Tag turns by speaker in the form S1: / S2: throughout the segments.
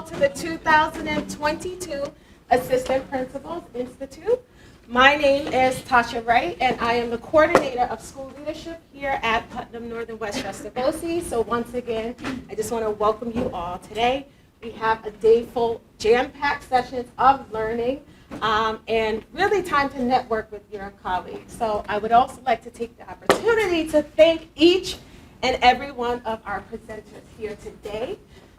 S1: all to the 2022 Assistant Principals Institute. My name is Tasha Wright, and I am the coordinator of school leadership here at Putnam Northern Westchester BOCES. So once again, I just want to welcome you all today. We have a day full, jam-packed sessions of learning and really time to network with your colleagues. So I would also like to take the opportunity to thank each and every one of our presenters here today.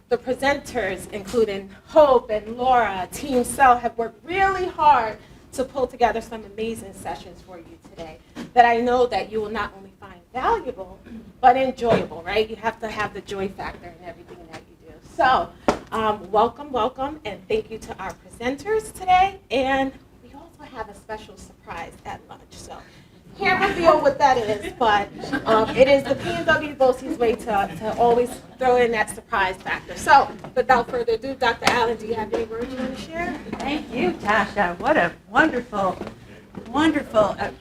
S1: The presenters, including Hope and Laura, Team Cell, have worked really hard to pull together some amazing sessions for you today that I know that you will not only find valuable, but enjoyable, right? You have to have the joy factor in everything that you do. So welcome, and thank you to our presenters today. And we also have a special surprise at lunch. So can't reveal what that is, but it is the P&W BOCES way to always throw in that surprise factor. So without further ado, Dr. Allen, do you have any words you want to share?
S2: Thank you, Tasha. What a wonderful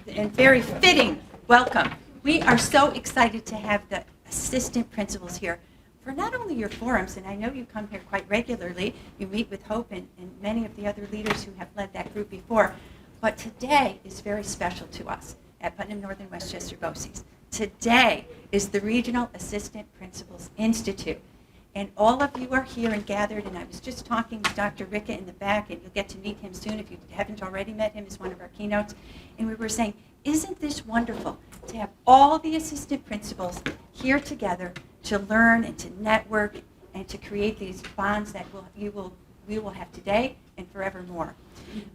S2: and very fitting welcome. We are so excited to have the assistant principals here for not only your forums, and I know you come here quite regularly. You meet with Hope and many of the other leaders who have led that group before, but today is very special to us at Putnam Northern Westchester BOCES. Today is the Regional Assistant Principals Institute. And all of you are here and gathered, and I was just talking with Dr. Ricca in the back, and you'll get to meet him soon if you haven't already met him as one of our keynotes. And we were saying, isn't this wonderful to have all the assistant principals here together to learn and to network and to create these bonds that we will have today and forevermore.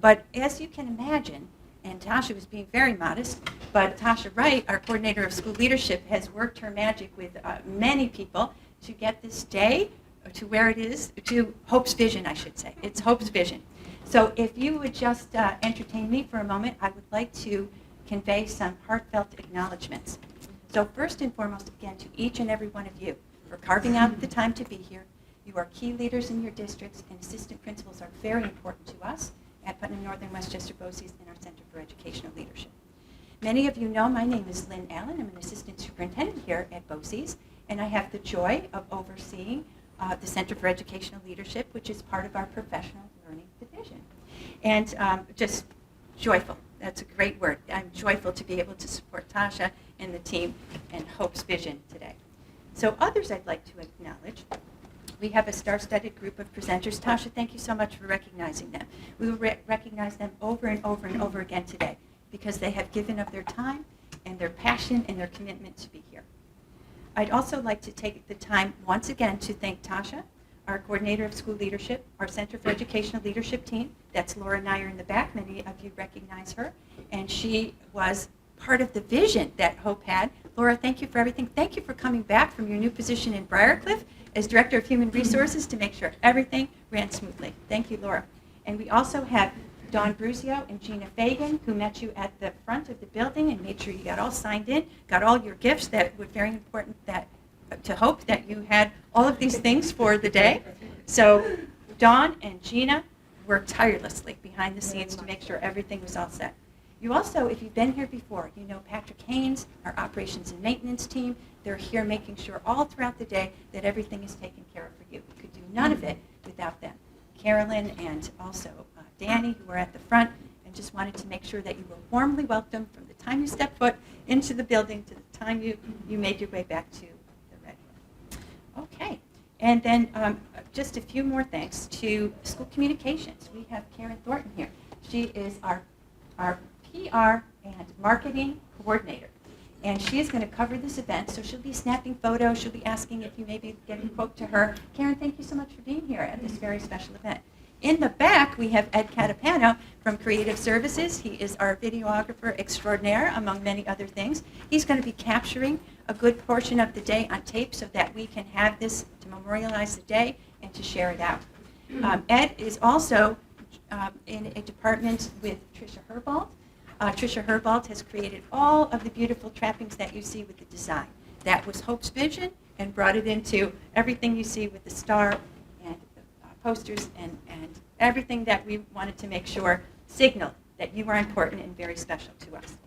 S2: But as you can imagine, and Tasha was being very modest, but Tasha Wright, our coordinator of school leadership, has worked her magic with many people to get this day to where it is, to Hope's vision, I should say. It's Hope's vision. So if you would just entertain me for a moment, I would like to convey some heartfelt acknowledgments. So first and foremost, again, to each and every one of you for carving out the time to be here. You are key leaders in your districts, and assistant principals are very important to us at Putnam Northern Westchester BOCES and our Center for Educational Leadership. Many of you know my name is Lynn Allen. I'm an assistant superintendent here at BOCES, and I have the joy of overseeing the Center for Educational Leadership, which is part of our professional learning division. And just joyful. That's a great word. I'm joyful to be able to support Tasha and the team and Hope's vision today. So others I'd like to acknowledge. We have a star-studded group of presenters. Tasha, thank you so much for recognizing them. We will recognize them over and over and over again today because they have given up their time and their passion and their commitment to be here. I'd also like to take the time once again to thank Tasha, our coordinator of school leadership, our Center for Educational Leadership team. That's Laura Nyer in the back. Many of you recognize her. And she was part of the vision that Hope had. Laura, thank you for everything. Thank you for coming back from your new position in Briarcliff as Director of Human Resources to make sure everything ran smoothly. Thank you, Laura. And we also have Dawn Bruzio and Gina Fagan, who met you at the front of the building and made sure you got all signed in, got all your gifts that were very important to Hope that you had all of these things for the day. So Dawn and Gina worked tirelessly behind the scenes to make sure everything was all set. You also, if you've been here before, you know Patrick Haynes, our operations and maintenance team. They're here making sure all throughout the day that everything is taken care of for you. We could do none of it without them. Carolyn and also Danny, who were at the front, and just wanted to make sure that you were warmly welcomed from the time you stepped foot into the building to the time you made your way back to the Red Room. Okay, and then just a few more thanks to school communications. We have Karen Thornton here. She is our PR and marketing coordinator. And she is going to cover this event, so she'll be snapping photos. She'll be asking if you maybe get a quote to her. Karen, thank you so much for being here at this very special event. In the back, we have Ed Catapano from Creative Services. He is our videographer extraordinaire, among many other things. He's going to be capturing a good portion of the day on tape so that we can have this to memorialize the day and to share it out. Ed is also in a department with Tricia Herbold. Tricia Herbold has created all of the beautiful trappings that you see with the design. That was Hope's vision and brought it into everything you see with the star and the posters and everything that we wanted to make sure signaled that you are important and very special to us.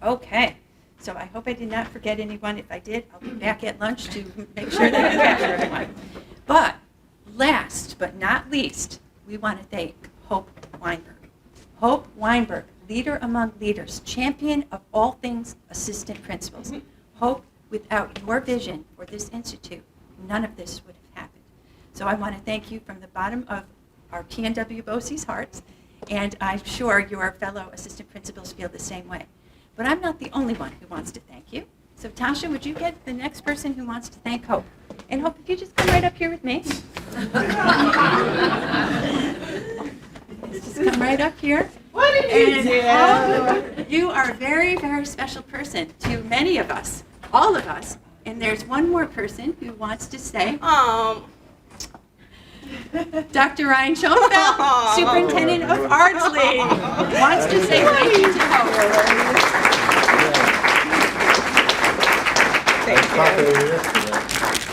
S2: Okay, so I hope I did not forget anyone. If I did, I'll be back at lunch to make sure that I capture everyone. But last but not least, we want to thank Hope Weinberg. Hope Weinberg, leader among leaders, champion of all things assistant principals. Hope, without your vision for this institute, none of this would have happened. So I want to thank you from the bottom of our PNW BOCES hearts, and I'm sure your fellow assistant principals feel the same way. But I'm not the only one who wants to thank you. So Tasha, would you get the next person who wants to thank Hope? And Hope, if you just come right up here with me. Just come right up here.
S1: What did you do?
S2: Hope, you are a very, very special person to many of us, all of us. And there's one more person who wants to say, Dr. Ryan Schoenfeld, Superintendent of Ardsley, wants to say thank you to Hope.
S1: Thank you.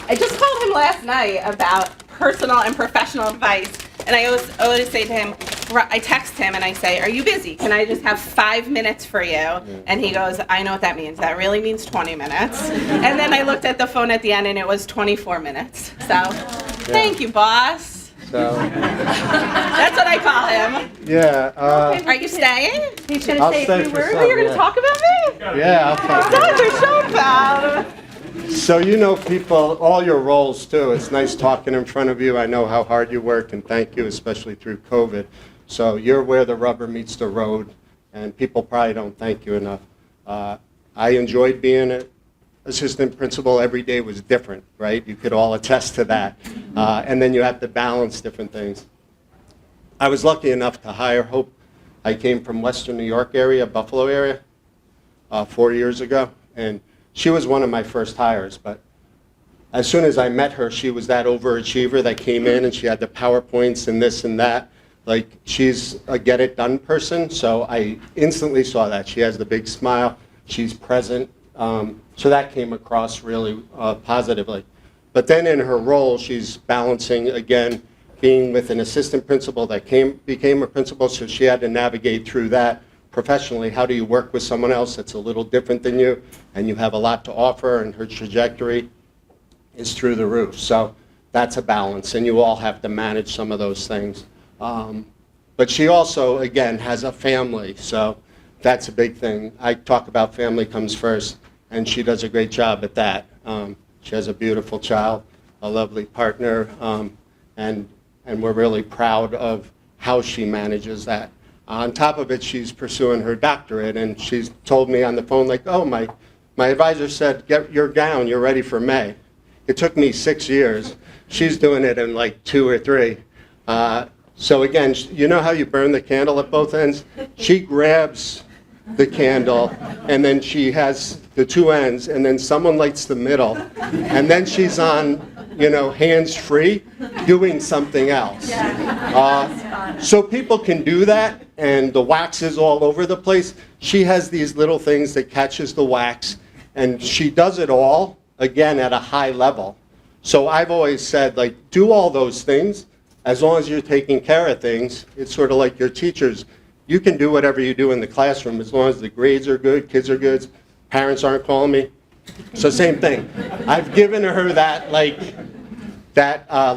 S1: I just called him last night about personal and professional advice, and I always say to him, I text him and I say, are you busy? Can I just have 5 minutes for you? And he goes, I know what that means. That really means 20 minutes. And then I looked at the phone at the end and it was 24 minutes. So, thank you, boss.
S3: So,
S1: That's what I call him.
S3: yeah.
S1: Are you staying?
S2: He's going
S3: I'll
S2: to say
S3: stay
S2: a few
S3: for
S2: words.
S3: some.
S1: Oh, you're going to talk about me?
S3: Yeah, I'll talk.
S1: Dr. Schoenfeld.
S3: So you know people, all your roles too. It's nice talking in front of you. I know how hard you work, and thank you, especially through COVID. So you're where the rubber meets the road, and people probably don't thank you enough. I enjoyed being an assistant principal. Every day was different, right? You could all attest to that. And then you have to balance different things. I was lucky enough to hire Hope. I came from Western New York area, Buffalo area, 4 years ago, and she was one of my first hires. But as soon as I met her, she was that overachiever that came in and she had the PowerPoints and this and that. Like, she's a get-it-done person, so I instantly saw that. She has the big smile. She's present. So that came across really positively. But then in her role, she's balancing, again, being with an assistant principal that became a principal, so she had to navigate through that professionally. How do you work with someone else that's a little different than you, and you have a lot to offer, and her trajectory is through the roof. So that's a balance, and you all have to manage some of those things. But she also, again, has a family, so that's a big thing. I talk about family comes first, and she does a great job at that. She has a beautiful child, a lovely partner, and we're really proud of how she manages that. On top of it, she's pursuing her doctorate, and she's told me on the phone, like, oh, my advisor said, get your gown, you're ready for May. It took me 6 years. She's doing it in like 2 or 3. So again, you know how you burn the candle at both ends? She grabs the candle, and then she has the 2 ends, and then someone lights the middle, and then she's on, hands-free, doing something else. So people can do that, and the wax is all over the place. She has these little things that catches the wax, and she does it all, again, at a high level. So I've always said, like, do all those things. As long as you're taking care of things, it's sort of like your teachers. You can do whatever you do in the classroom as long as the grades are good, kids are good, parents aren't calling me. So same thing. I've given her that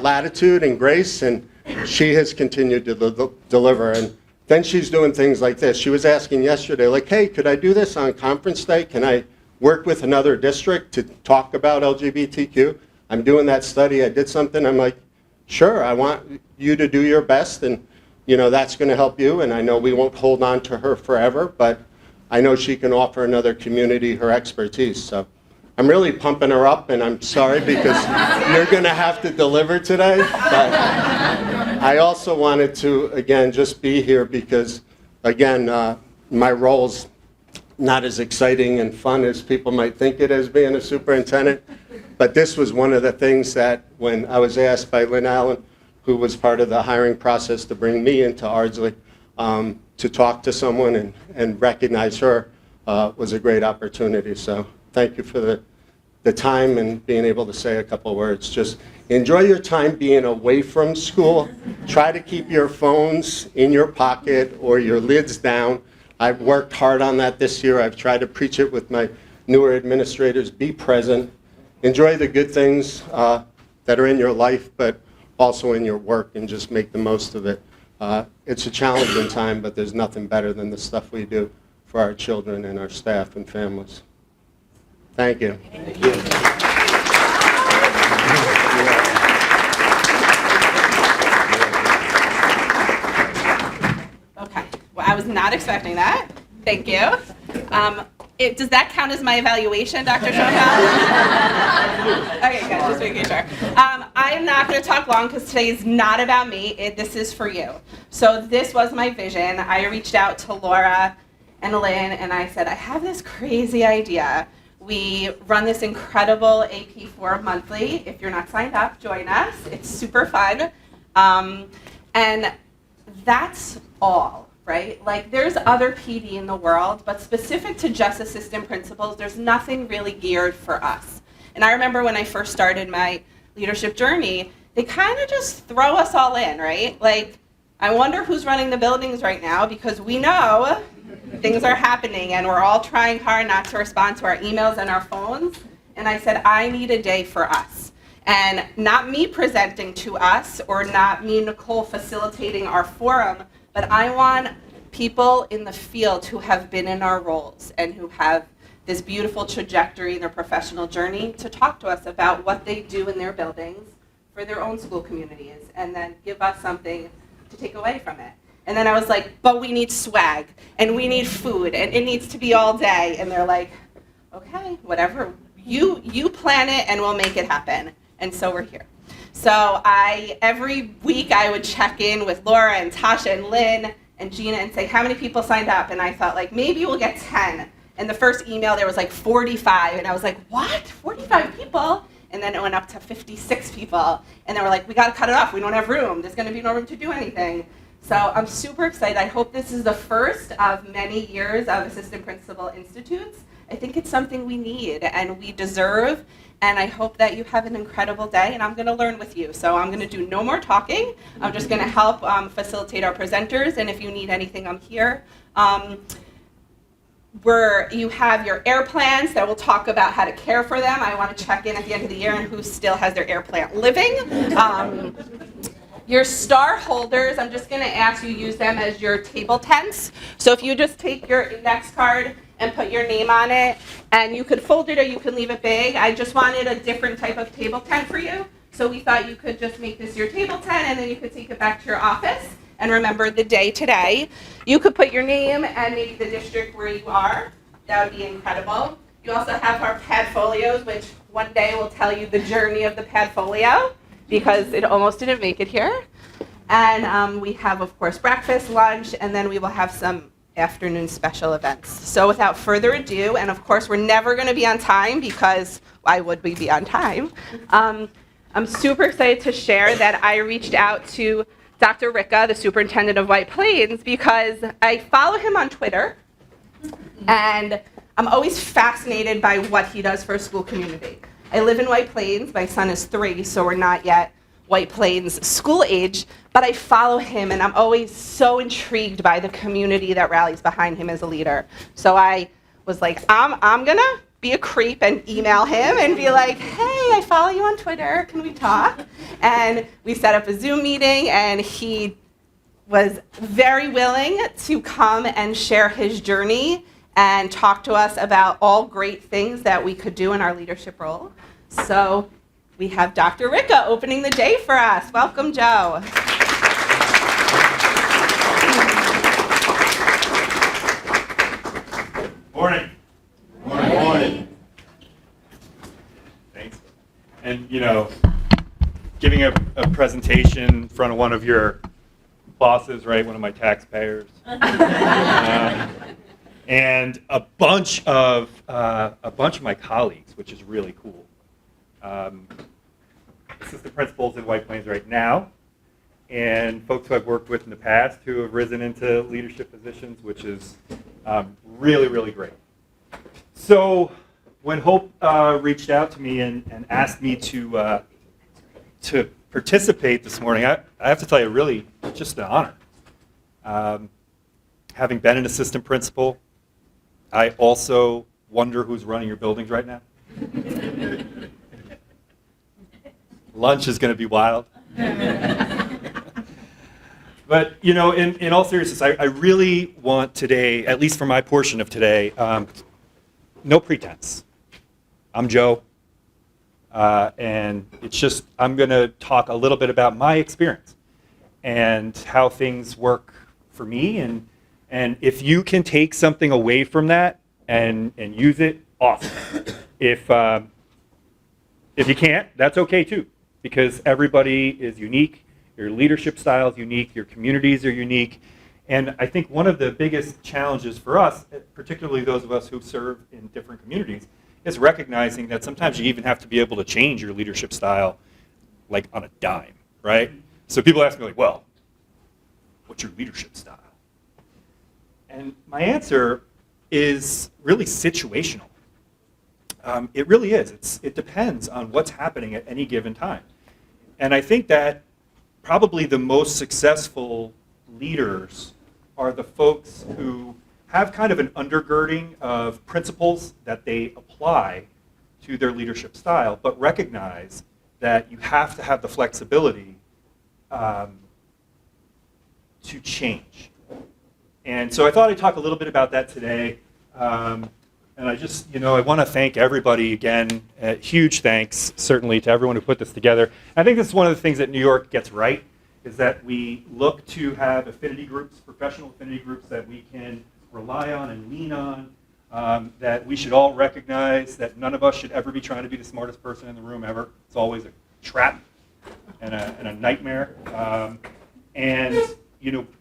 S3: latitude and grace, and she has continued to deliver. And then she's doing things like this. She was asking yesterday, like, hey, could I do this on conference day? Can I work with another district to talk about LGBTQ? I'm doing that study. I did something. I'm like, sure, I want you to do your best, and that's going to help you, and I know we won't hold on to her forever, but I know she can offer another community her expertise. So I'm really pumping her up, and I'm sorry because you're going to have to deliver today. But I also wanted to, again, just be here because, again, my role's not as exciting and fun as people might think it is being a superintendent. But this was one of the things that when I was asked by Lynn Allen, who was part of the hiring process to bring me into Ardsley, to talk to someone and recognize her was a great opportunity. So thank you for the time and being able to say a couple words. Just enjoy your time being away from school. Try to keep your phones in your pocket or your lids down. I've worked hard on that this year. I've tried to preach it with my newer administrators. Be present. Enjoy the good things that are in your life, but also in your work and just make the most of it. It's a challenging time, but there's nothing better than the stuff we do for our children and our staff and families. Thank you.
S4: Thank you.
S5: Okay, well, I was not expecting that. Thank you. Does that count as my evaluation, Dr. Schoenfeld? Okay, good, just making sure. I am not going to talk long because today is not about me. This is for you. So this was my vision. I reached out to Laura and Lynn, and I said, I have this crazy idea. We run this incredible AP4 monthly. If you're not signed up, join us. It's super fun. And that's all, right? Like, there's other PD in the world, but specific to just assistant principals, there's nothing really geared for us. And I remember when I first started my leadership journey, they kind of just throw us all in, right? Like, I wonder who's running the buildings right now, because we know things are happening and we're all trying hard not to respond to our emails and our phones. And I said, I need a day for us. And not me presenting to us or not me, Nicole, facilitating our forum, but I want people in the field who have been in our roles and who have this beautiful trajectory in their professional journey to talk to us about what they do in their buildings for their own school communities, and then give us something to take away from it. And then I was like, but we need swag, and we need food, and it needs to be all day. And they're like, okay, whatever, you plan it and we'll make it happen. And so we're here. So every week I would check in with Laura and Tasha and Lynn and Gina and say, how many people signed up? And I thought, like, maybe we'll get 10. And the first email, there was like 45. And I was like, what? 45 people? And then it went up to 56 people. And they were like, we got to cut it off. We don't have room. There's going to be no room to do anything. So I'm super excited. I hope this is the first of many years of Assistant Principal Institutes. I think it's something we need and we deserve. And I hope that you have an incredible day, and I'm going to learn with you. So I'm going to do no more talking. I'm just going to help facilitate our presenters, and if you need anything, I'm here. You have your air plans that will talk about how to care for them. I want to check in at the end of the year on who still has their air plant living. Your star holders, I'm just going to ask you use them as your table tents. So if you just take your index card and put your name on it, and you could fold it or you can leave it big. I just wanted a different type of table tent for you. So we thought you could just make this your table tent, and then you could take it back to your office and remember the day today. You could put your name and maybe the district where you are. That would be incredible. You also have our Padfolios, which one day will tell you the journey of the Padfolio, because it almost didn't make it here. And we have, of course, breakfast, lunch, and then we will have some afternoon special events. So without further ado, and of course we're never going to be on time, because why would we be on time? I'm super excited to share that I reached out to Dr. Ricca, the superintendent of White Plains, because I follow him on Twitter, and I'm always fascinated by what he does for a school community. I live in White Plains. My son is 3, so we're not yet White Plains school age, but I follow him, and I'm always so intrigued by the community that rallies behind him as a leader. So I was like, I'm gonna be a creep and email him and be like, hey, I follow you on Twitter, can we talk? And we set up a Zoom meeting, and he was very willing to come and share his journey and talk to us about all great things that we could do in our leadership role. So we have Dr. Ricca opening the day for us. Welcome, Joe.
S4: Morning. Morning. Thanks. And, giving a presentation in front of one of your bosses, right, one of my taxpayers, and a bunch of my colleagues, which is really cool. Assistant principals in White Plains right now, and folks who I've worked with in the past who have risen into leadership positions, which is really, really great. So when Hope reached out to me and asked me to participate this morning, I have to tell you, really, just an honor. Having been an assistant principal, I also wonder who's running your buildings right now. Lunch is going to be wild. But, you know, in all seriousness, I really want today, at least for my portion of today, no pretense. I'm Joe, and it's just, I'm going to talk a little bit about my experience and how things work for me, and if you can take something away from that and use it, awesome. If you can't, that's okay too, because everybody is unique. Your leadership style is unique. Your communities are unique. And I think one of the biggest challenges for us, particularly those of us who serve in different communities, is recognizing that sometimes you even have to be able to change your leadership style like on a dime, right? So people ask me like, well, what's your leadership style? And my answer is really situational. It really is. It depends on what's happening at any given time. And I think that probably the most successful leaders are the folks who have kind of an undergirding of principles that they apply to their leadership style, but recognize that you have to have the flexibility to change. And so I thought I'd talk a little bit about that today. And I just, I want to thank everybody again. Huge thanks, certainly, to everyone who put this together. I think this is one of the things that New York gets right, is that we look to have affinity groups, professional affinity groups that we can rely on and lean on, that we should all recognize that none of us should ever be trying to be the smartest person in the room ever. It's always a trap and a nightmare. And,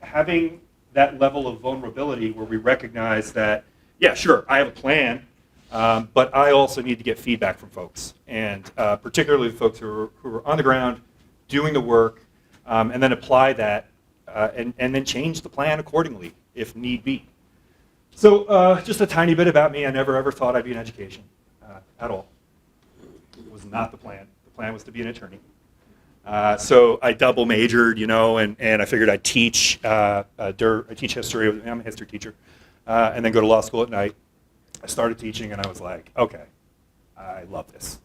S4: having that level of vulnerability where we recognize that, yeah, sure, I have a plan, but I also need to get feedback from folks, and particularly the folks who are on the ground doing the work, and then apply that, and then change the plan accordingly if need be. So just a tiny bit about me. I never ever thought I'd be in education at all. It was not the plan. The plan was to be an attorney. So I double majored, and I figured I'd teach. I teach history. I'm a history teacher. And then go to law school at night. I started teaching, and I was like, okay, I love this.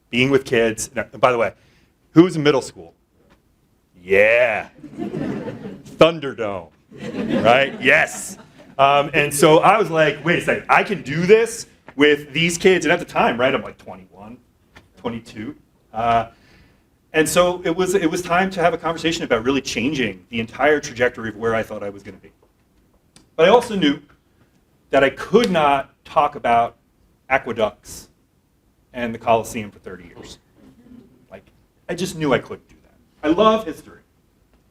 S4: Being with kids. Now, by the way, who's in middle school? Yeah. Thunderdome, right? Yes. And so I was like, wait a second, I can do this with these kids. And at the time, right, I'm like 21, 22. And so it was time to have a conversation about really changing the entire trajectory of where I thought I was going to be. But I also knew that I could not talk about aqueducts and the Colosseum for 30 years. I just knew I couldn't do that. I love history.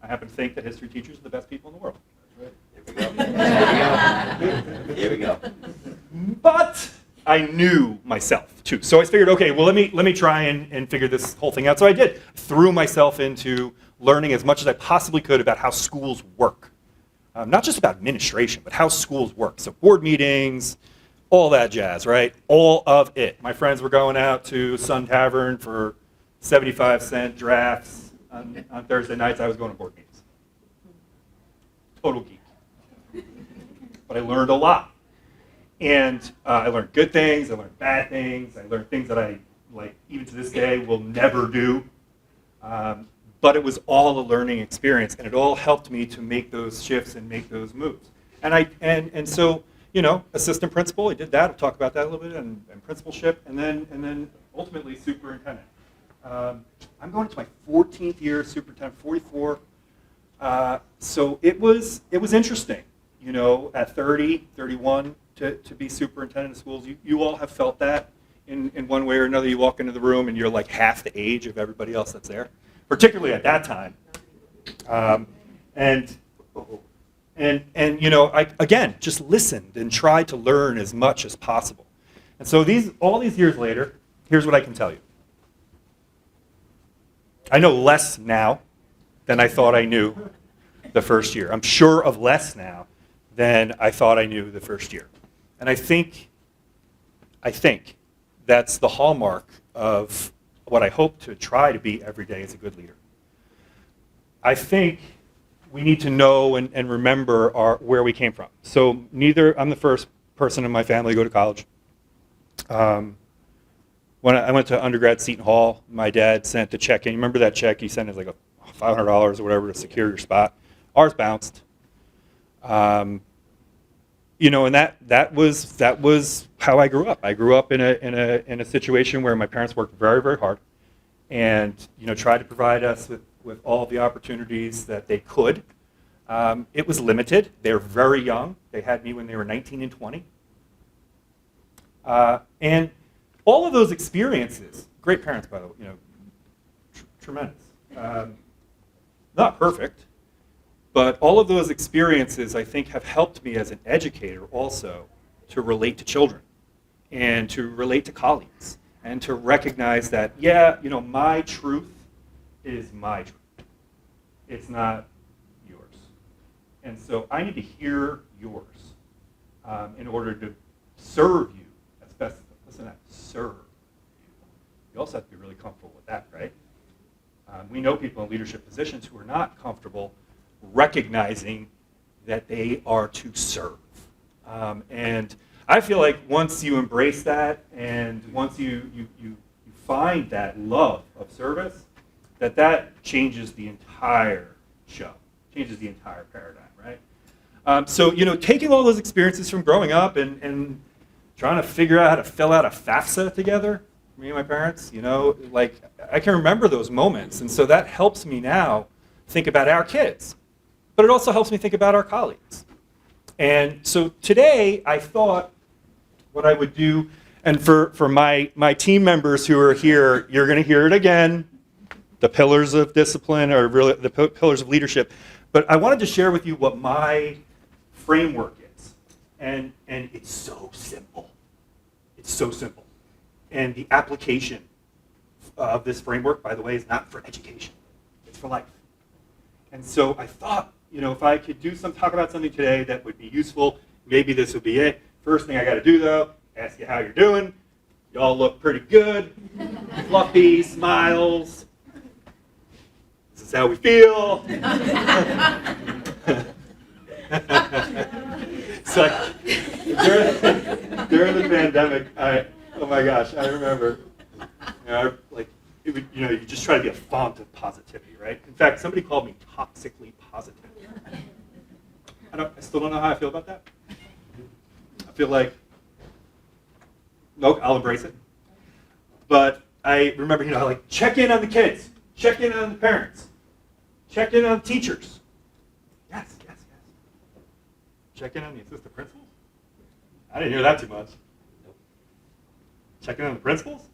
S4: I happen to think that history teachers are the best people in the world.
S6: Here we go.
S4: But I knew myself too. So I figured, okay, well let me try and figure this whole thing out. So I did. Threw myself into learning as much as I possibly could about how schools work. Not just about administration, but how schools work. So board meetings, all that jazz, right? All of it. My friends were going out to Sun Tavern for 75-cent drafts on Thursday nights. I was going to board meetings. Total geek. But I learned a lot. And I learned good things, I learned bad things, I learned things that I, even to this day, will never do. But it was all a learning experience, and it all helped me to make those shifts and make those moves. And so, assistant principal, I did that. I'll talk about that a little bit, and principalship, and then ultimately superintendent. I'm going into my 14th year as superintendent, 44. So it was interesting, at 30, 31, to be superintendent of schools. You all have felt that in one way or another. You walk into the room and you're like half the age of everybody else that's there, particularly at that time. I again just listened and tried to learn as much as possible. And so all these years later, here's what I can tell you. I know less now than I thought I knew the first year. I'm sure of less now than I thought I knew the first year. And I think that's the hallmark of what I hope to try to be every day as a good leader. I think we need to know and remember where we came from. So I'm the first person in my family to go to college. when I went to undergrad at Seton Hall, my dad sent a check in. You remember that check he sent as like a $500 or whatever to secure your spot? Ours bounced. You know, and that was how I grew up. I grew up in a situation where my parents worked very, very hard, and you know, tried to provide us with all the opportunities that they could. It was limited. They were very young. They had me when they were 19 and 20. And all of those experiences, great parents, by the way, you know, tremendous. Not perfect, but all of those experiences, I think, have helped me as an educator also to relate to children and to relate to colleagues and to recognize that, yeah, you know, my truth is my truth. It's not yours. And so I need to hear yours in order to serve you as best. Listen, that serve you. You also have to be really comfortable with that, right? We know people in leadership positions who are not comfortable recognizing that they are to serve. And I feel like once you embrace that and once you find that love of service, that changes the entire show, changes the entire paradigm, right? So, you know, taking all those experiences from growing up and trying to figure out how to fill out a FAFSA together, me and my parents, you know, like I can remember those moments. And so that helps me now think about our kids, but it also helps me think about our colleagues. And so today I thought what I would do, and for my team members who are here, you're going to hear it again, the pillars of discipline are really the pillars of leadership. But I wanted to share with you what my framework is. And it's so simple. It's so simple. And the application of this framework, by the way, is not for education. It's for life. And so I thought, you know, if I could talk about something today that would be useful, maybe this would be it. First thing I got to do, though, ask you how you're doing. Y'all look pretty good. Fluffy, smiles. This is how we feel. So during the pandemic, oh my gosh, I remember, you just try to be a font of positivity, right? In fact, somebody called me toxically positive. I still don't know how I feel about that. I feel like, no, I'll embrace it. But I remember, you know, like check in on the kids, check in on the parents, check in on the teachers. Yes. Check in on the assistant principals? I didn't hear that too much. Check in on the principals?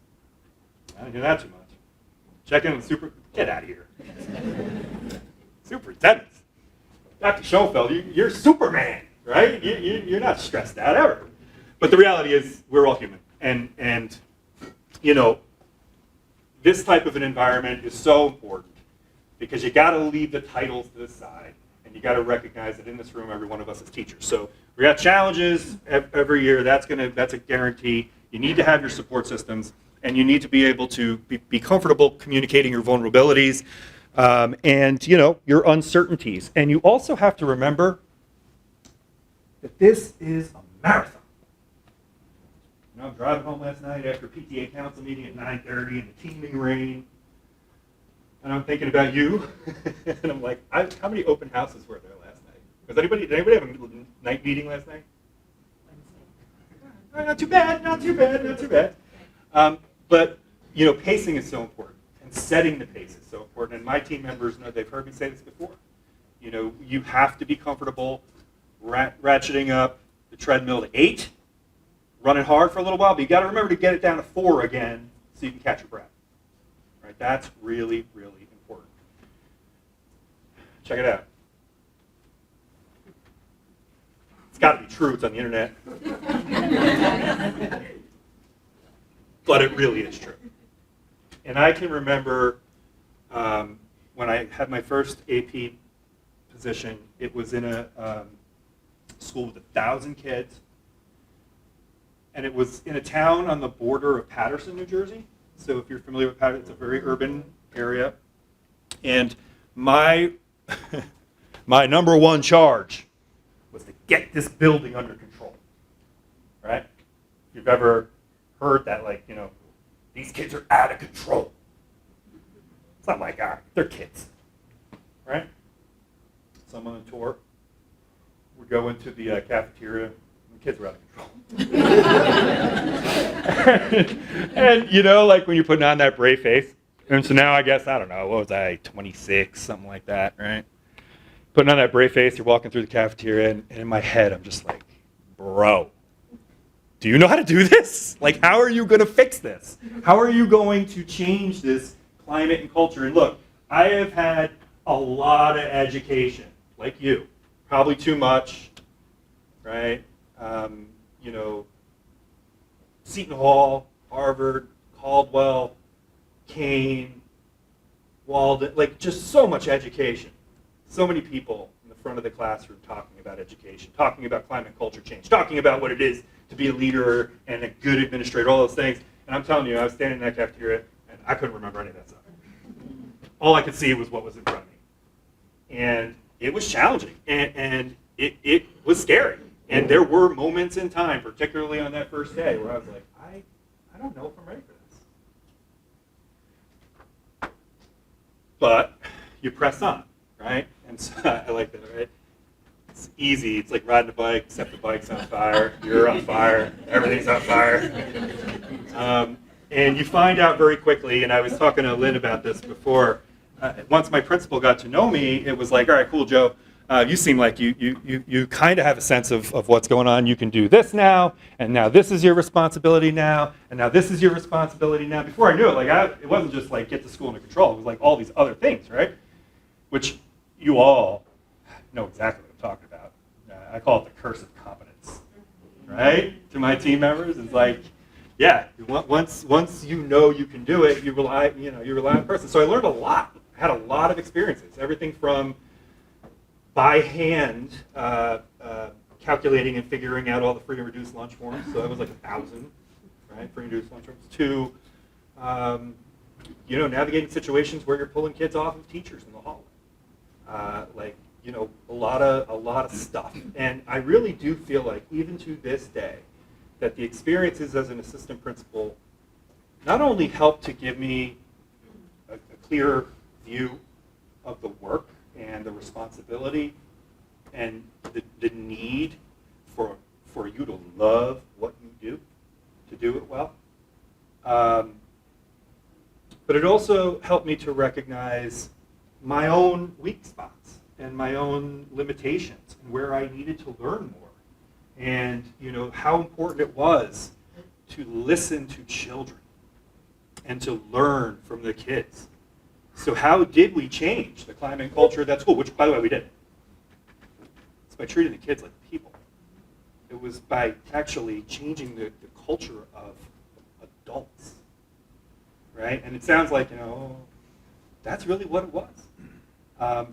S4: I didn't hear that too much. Check in on the get out of here. Superintendents. Dr. Schoenfeld, you're Superman, right? You're not stressed out ever. But the reality is we're all human. And you know, this type of an environment is so important because you got to leave the titles to the side. And you got to recognize that in this room, every one of us is teachers. So we got challenges every year. That's a guarantee. You need to have your support systems, and you need to be able to be comfortable communicating your vulnerabilities and you know your uncertainties. And you also have to remember that this is a marathon. You know, I'm driving home last night after PTA council meeting at 9:30 in the teeming rain. And I'm thinking about you, and I'm like, how many open houses were there last night? Did anybody have a night meeting last night? Not too bad. But, you know, pacing is so important, and setting the pace is so important. And my team members know, they've heard me say this before. You know, you have to be comfortable ratcheting up the treadmill to 8, running hard for a little while, but you got to remember to get it down to 4 again so you can catch your breath. Right? That's really, really important. Check it out. It's got to be true. It's on the internet. But it really is true. And I can remember when I had my first AP position, it was in a school with 1,000 kids. And it was in a town on the border of Paterson, New Jersey. So if you're familiar with Paterson, it's a very urban area. And my number one charge was to get this building under control, right? If you've ever heard that, like, you know, these kids are out of control. It's not like, they're kids, right? So I'm on a tour. We go into the cafeteria, and the kids are out of control. and you know, like when you're putting on that brave face, and so now I guess, I don't know, what was I, 26, something like that, right? Putting on that brave face, you're walking through the cafeteria, and in my head, I'm just like, bro, do you know how to do this? Like, how are you going to fix this? How are you going to change this climate and culture? And look, I have had a lot of education, like you, probably too much, right? You know, Seton Hall, Harvard, Caldwell, Kane, Walden, like just so much education. So many people in the front of the classroom talking about education, talking about climate culture change, talking about what it is to be a leader and a good administrator, all those things. And I'm telling you, I was standing in that cafeteria and I couldn't remember any of that stuff. All I could see was what was in front of me. And it was challenging and it was scary. And there were moments in time, particularly on that first day, where I was like, I don't know if I'm ready for this. But you press on, right? And so I like that, right? It's easy. It's like riding a bike, except the bike's on fire. You're on fire. Everything's on fire. And you find out very quickly, and I was talking to Lynn about this before, once my principal got to know me, it was like, all right, cool, Joe. You seem like you kind of have a sense of what's going on. You can do this now, and now this is your responsibility now, and now this is your responsibility now. Before I knew it, it wasn't just like get the school under control. It was like all these other things, right? Which you all know exactly what I'm talking about. I call it the curse of competence, right? To my team members, it's like, yeah, once you know you can do it, you rely on a person. So I learned a lot. I had a lot of experiences, everything from by hand calculating and figuring out all the free and reduced lunch forms. So that was like 1,000, right? Free and reduced lunch forms. To navigating situations where you're pulling kids off of teachers in the hallway. A lot of stuff. And I really do feel like, even to this day, that the experiences as an assistant principal not only helped to give me a clear view of the work and the responsibility and the need for you to love what you do, to do it well. But it also helped me to recognize my own weak spots and my own limitations and where I needed to learn more. And how important it was to listen to children and to learn from the kids. So how did we change the climate and culture of that school? Which, by the way, we did. It's by treating the kids like people. It was by actually changing the culture of adults, right? And it sounds like, that's really what it was.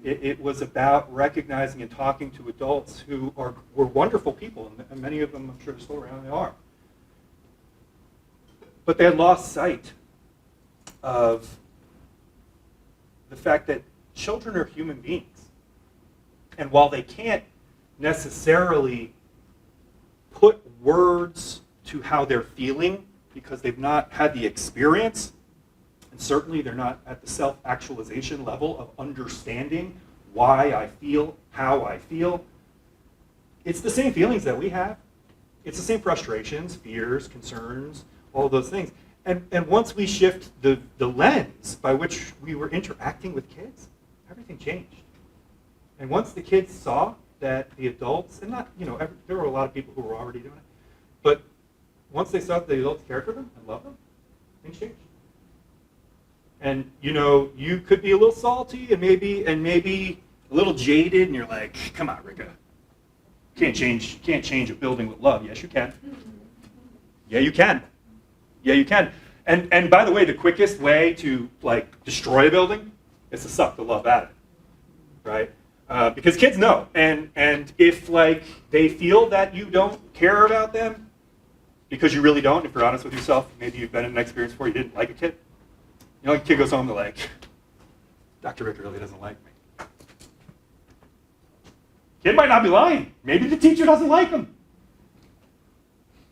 S4: It was about recognizing and talking to adults who were wonderful people, and many of them, I'm sure, are still around. They are. But they had lost sight of the fact that children are human beings. And while they can't necessarily put words to how they're feeling because they've not had the experience, and certainly they're not at the self-actualization level of understanding why I feel, how I feel, it's the same feelings that we have. It's the same frustrations, fears, concerns, all those things. And once we shift the lens by which we were interacting with kids, everything changed. And once the kids saw that the adults, and not, there were a lot of people who were already doing it, but once they saw that the adults cared for them and loved them, things changed. And you could be a little salty and maybe a little jaded, and you're like, come on, Ricca. Can't change a building with love. Yes, you can. Yeah, you can. Yeah, you can. And by the way, the quickest way to destroy a building is to suck the love out of it, right? Because kids know, and if they feel that you don't care about them, because you really don't, if you're honest with yourself, maybe you've been in an experience where you didn't like a kid. A kid goes home, they're like, Dr. Ricca really doesn't like me. Kid might not be lying. Maybe the teacher doesn't like him.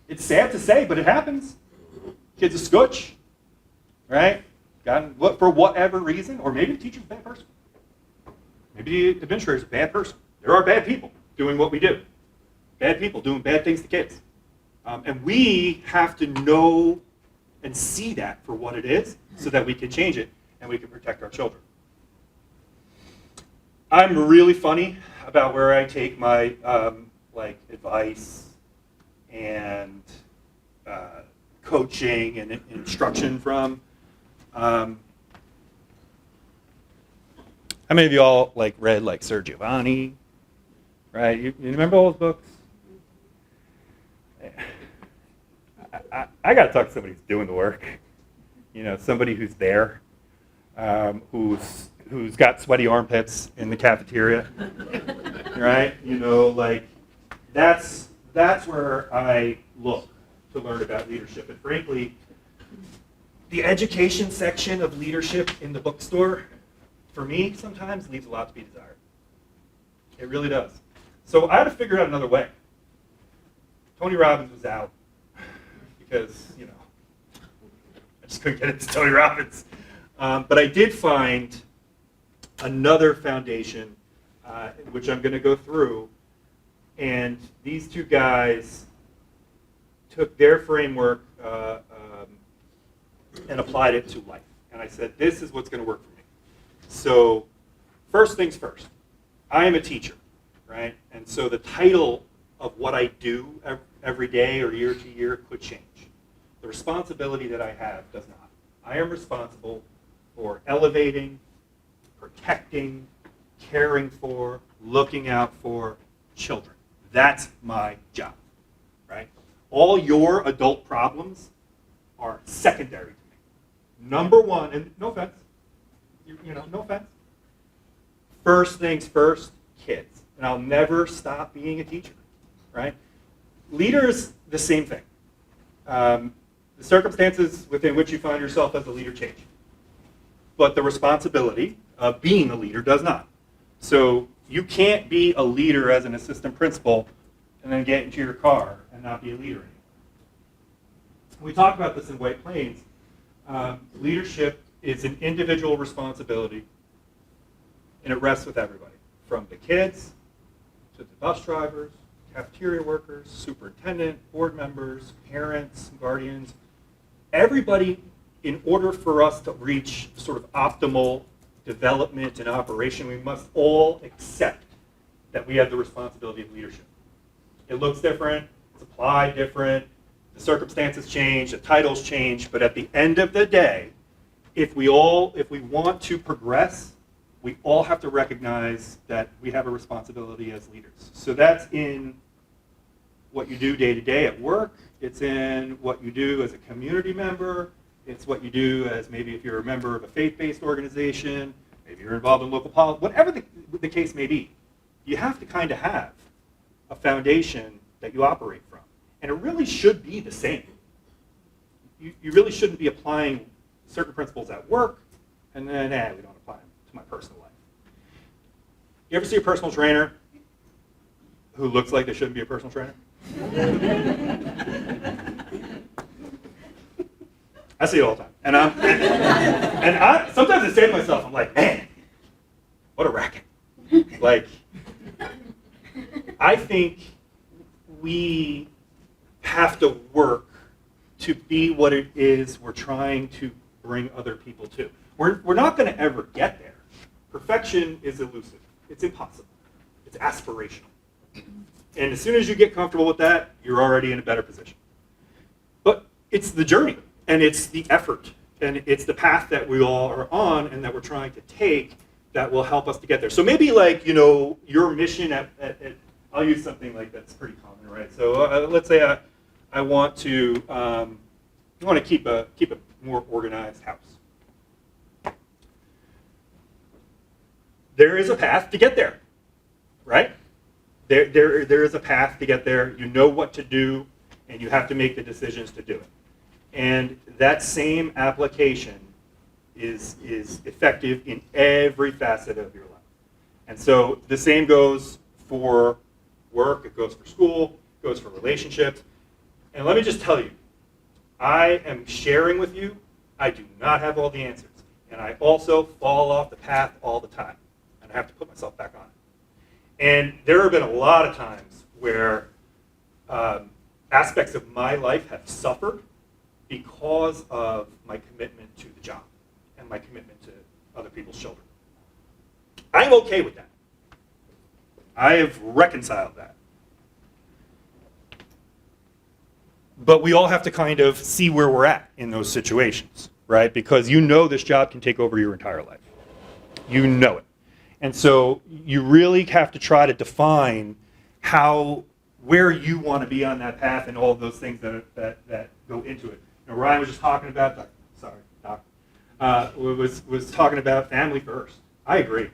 S4: It's sad to say, but it happens. Kid's a scooch. right? For whatever reason, or maybe the teacher's a bad person. Maybe the administrator's a bad person. There are bad people doing what we do. Bad people doing bad things to kids. And we have to know and see that for what it is so that we can change it and we can protect our children. I'm really funny about where I take my advice and coaching and instruction from. How many of you all read Sir Giovanni? Right? You remember all those books? I got to talk to somebody who's doing the work. Somebody who's there, who's got sweaty armpits in the cafeteria, right? That's where I look to learn about leadership. And frankly, the education section of leadership in the bookstore, for me, sometimes leaves a lot to be desired. It really does. So I had to figure out another way. Tony Robbins was out because, I just couldn't get into Tony Robbins. But I did find another foundation, which I'm going to go through. And these two guys took their framework and applied it to life. And I said, this is what's going to work for me. So first things first, I am a teacher, right? And so the title of what I do every day or year to year could change. The responsibility that I have does not. I am responsible for elevating, protecting, caring for, looking out for children. That's my job, right? All your adult problems are secondary to me. Number one, and no offense, no offense. First things first, kids. And I'll never stop being a teacher, right? Leaders, the same thing. The circumstances within which you find yourself as a leader change. But the responsibility of being a leader does not. So you can't be a leader as an assistant principal and then get into your car and not be a leader anymore. We talk about this in White Plains. Leadership is an individual responsibility, and it rests with everybody, from the kids to the bus drivers, cafeteria workers, superintendent, board members, parents, guardians. Everybody, in order for us to reach sort of optimal development and operation, we must all accept that we have the responsibility of leadership. It looks different, it's applied different, the circumstances change, the titles change, but at the end of the day, if we want to progress, we all have to recognize that we have a responsibility as leaders. So that's in what you do day to day at work, it's in what you do as a community member, it's what you do as maybe if you're a member of a faith-based organization, maybe you're involved in local politics, whatever the case may be. You have to kind of have a foundation that you operate from. And it really should be the same. You really shouldn't be applying certain principles at work and then, we don't apply them to my personal life. You ever see a personal trainer who looks like they shouldn't be a personal trainer? I see it all the time. And I sometimes I say to myself, I'm like, man, what a racket. I think we have to work to be what it is we're trying to bring other people to. We're not going to ever get there. Perfection is elusive. It's impossible. It's aspirational. And as soon as you get comfortable with that, you're already in a better position. But it's the journey, and it's the effort, and it's the path that we all are on and that we're trying to take that will help us to get there. So maybe your mission at I'll use something that's pretty common, right? So let's say I want to keep a more organized house. There is a path to get there, right? There is a path to get there. You know what to do, and you have to make the decisions to do it. And that same application is effective in every facet of your life. And so the same goes for work, it goes for school, it goes for relationships. And let me just tell you, I am sharing with you I do not have all the answers. And I also fall off the path all the time. And I have to put myself back on it. And there have been a lot of times where aspects of my life have suffered because of my commitment to the job and my commitment to other people's children. I'm okay with that. I have reconciled that. But we all have to kind of see where we're at in those situations, right? Because you know this job can take over your entire life. You know it. And so you really have to try to define where you want to be on that path and all of those things that go into it. Now, Ryan was just talking about, Doc, was talking about family first. I agree.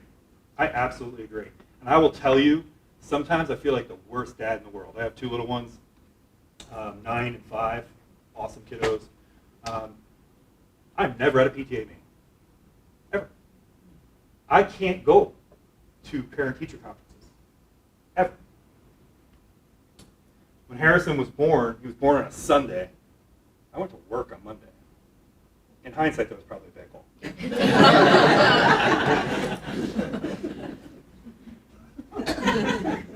S4: I absolutely agree. And I will tell you, sometimes I feel like the worst dad in the world. I have two little ones, 9 and 5, awesome kiddos. I've never had a PTA meeting, ever. I can't go to parent-teacher conferences, ever. When Harrison was born, he was born on a Sunday. I went to work on Monday. In hindsight, that was probably a bad call.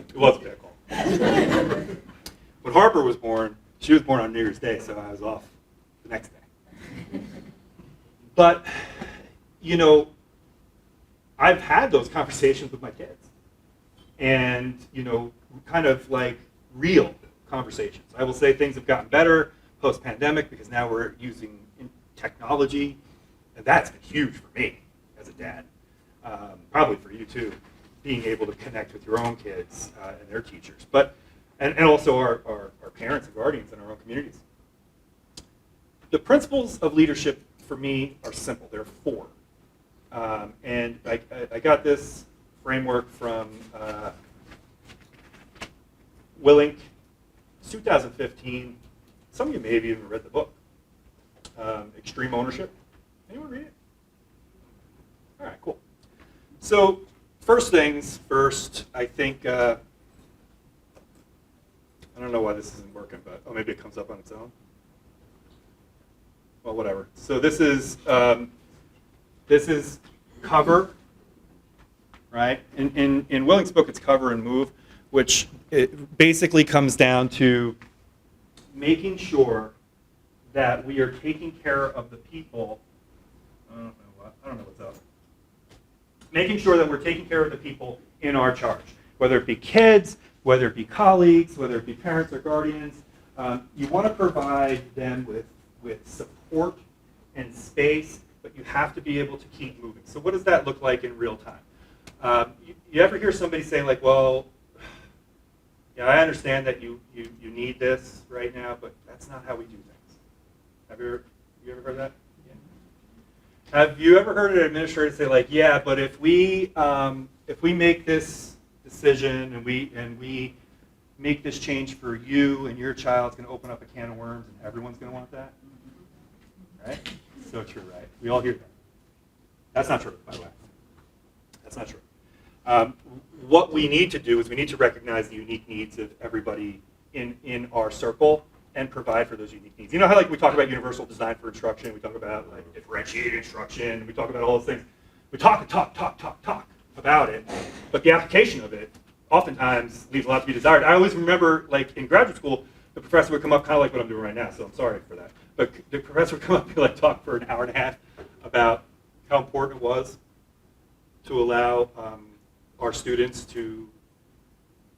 S4: It was a bad call. When Harper was born, she was born on New Year's Day, so I was off the next day. But, you know, I've had those conversations with my kids. And, you know, kind of like real conversations. I will say things have gotten better post-pandemic because now we're using technology, and that's been huge for me as a dad. Probably for you too, being able to connect with your own kids and their teachers, but and also our parents and guardians in our own communities. The principles of leadership for me are simple. There are 4, and I got this framework from Willink, 2015. Some of you may have even read the book. Extreme Ownership. Anyone read it? All right, cool. So first things first, I think, I don't know why this isn't working, but maybe it comes up on its own. Well, whatever. So this is cover, right? In Willink's book, it's cover and move, which it basically comes down to making sure that we are taking care of the people. I don't know what's up. Making sure that we're taking care of the people in our charge, whether it be kids, whether it be colleagues, whether it be parents or guardians. You want to provide them with support and space, but you have to be able to keep moving. So what does that look like in real time? You ever hear somebody say like, well, yeah, I understand that you need this right now, but that's not how we do things. Have you ever heard that? Yeah. Have you ever heard an administrator say like, yeah, but if we make this decision and we make this change for you and your child's going to open up a can of worms and everyone's going to want that? Right? So true, right? We all hear that. That's not true, by the way. That's not true. What we need to do is we need to recognize the unique needs of everybody in our circle and provide for those unique needs. You know how like we talk about universal design for instruction, we talk about like differentiated instruction, we talk about all those things. We talk about it, but the application of it oftentimes leaves a lot to be desired. I always remember like in graduate school, the professor would come up kind of like what I'm doing right now, so I'm sorry for that. But the professor would come up and like talk for an hour and a half about how important it was to allow our students to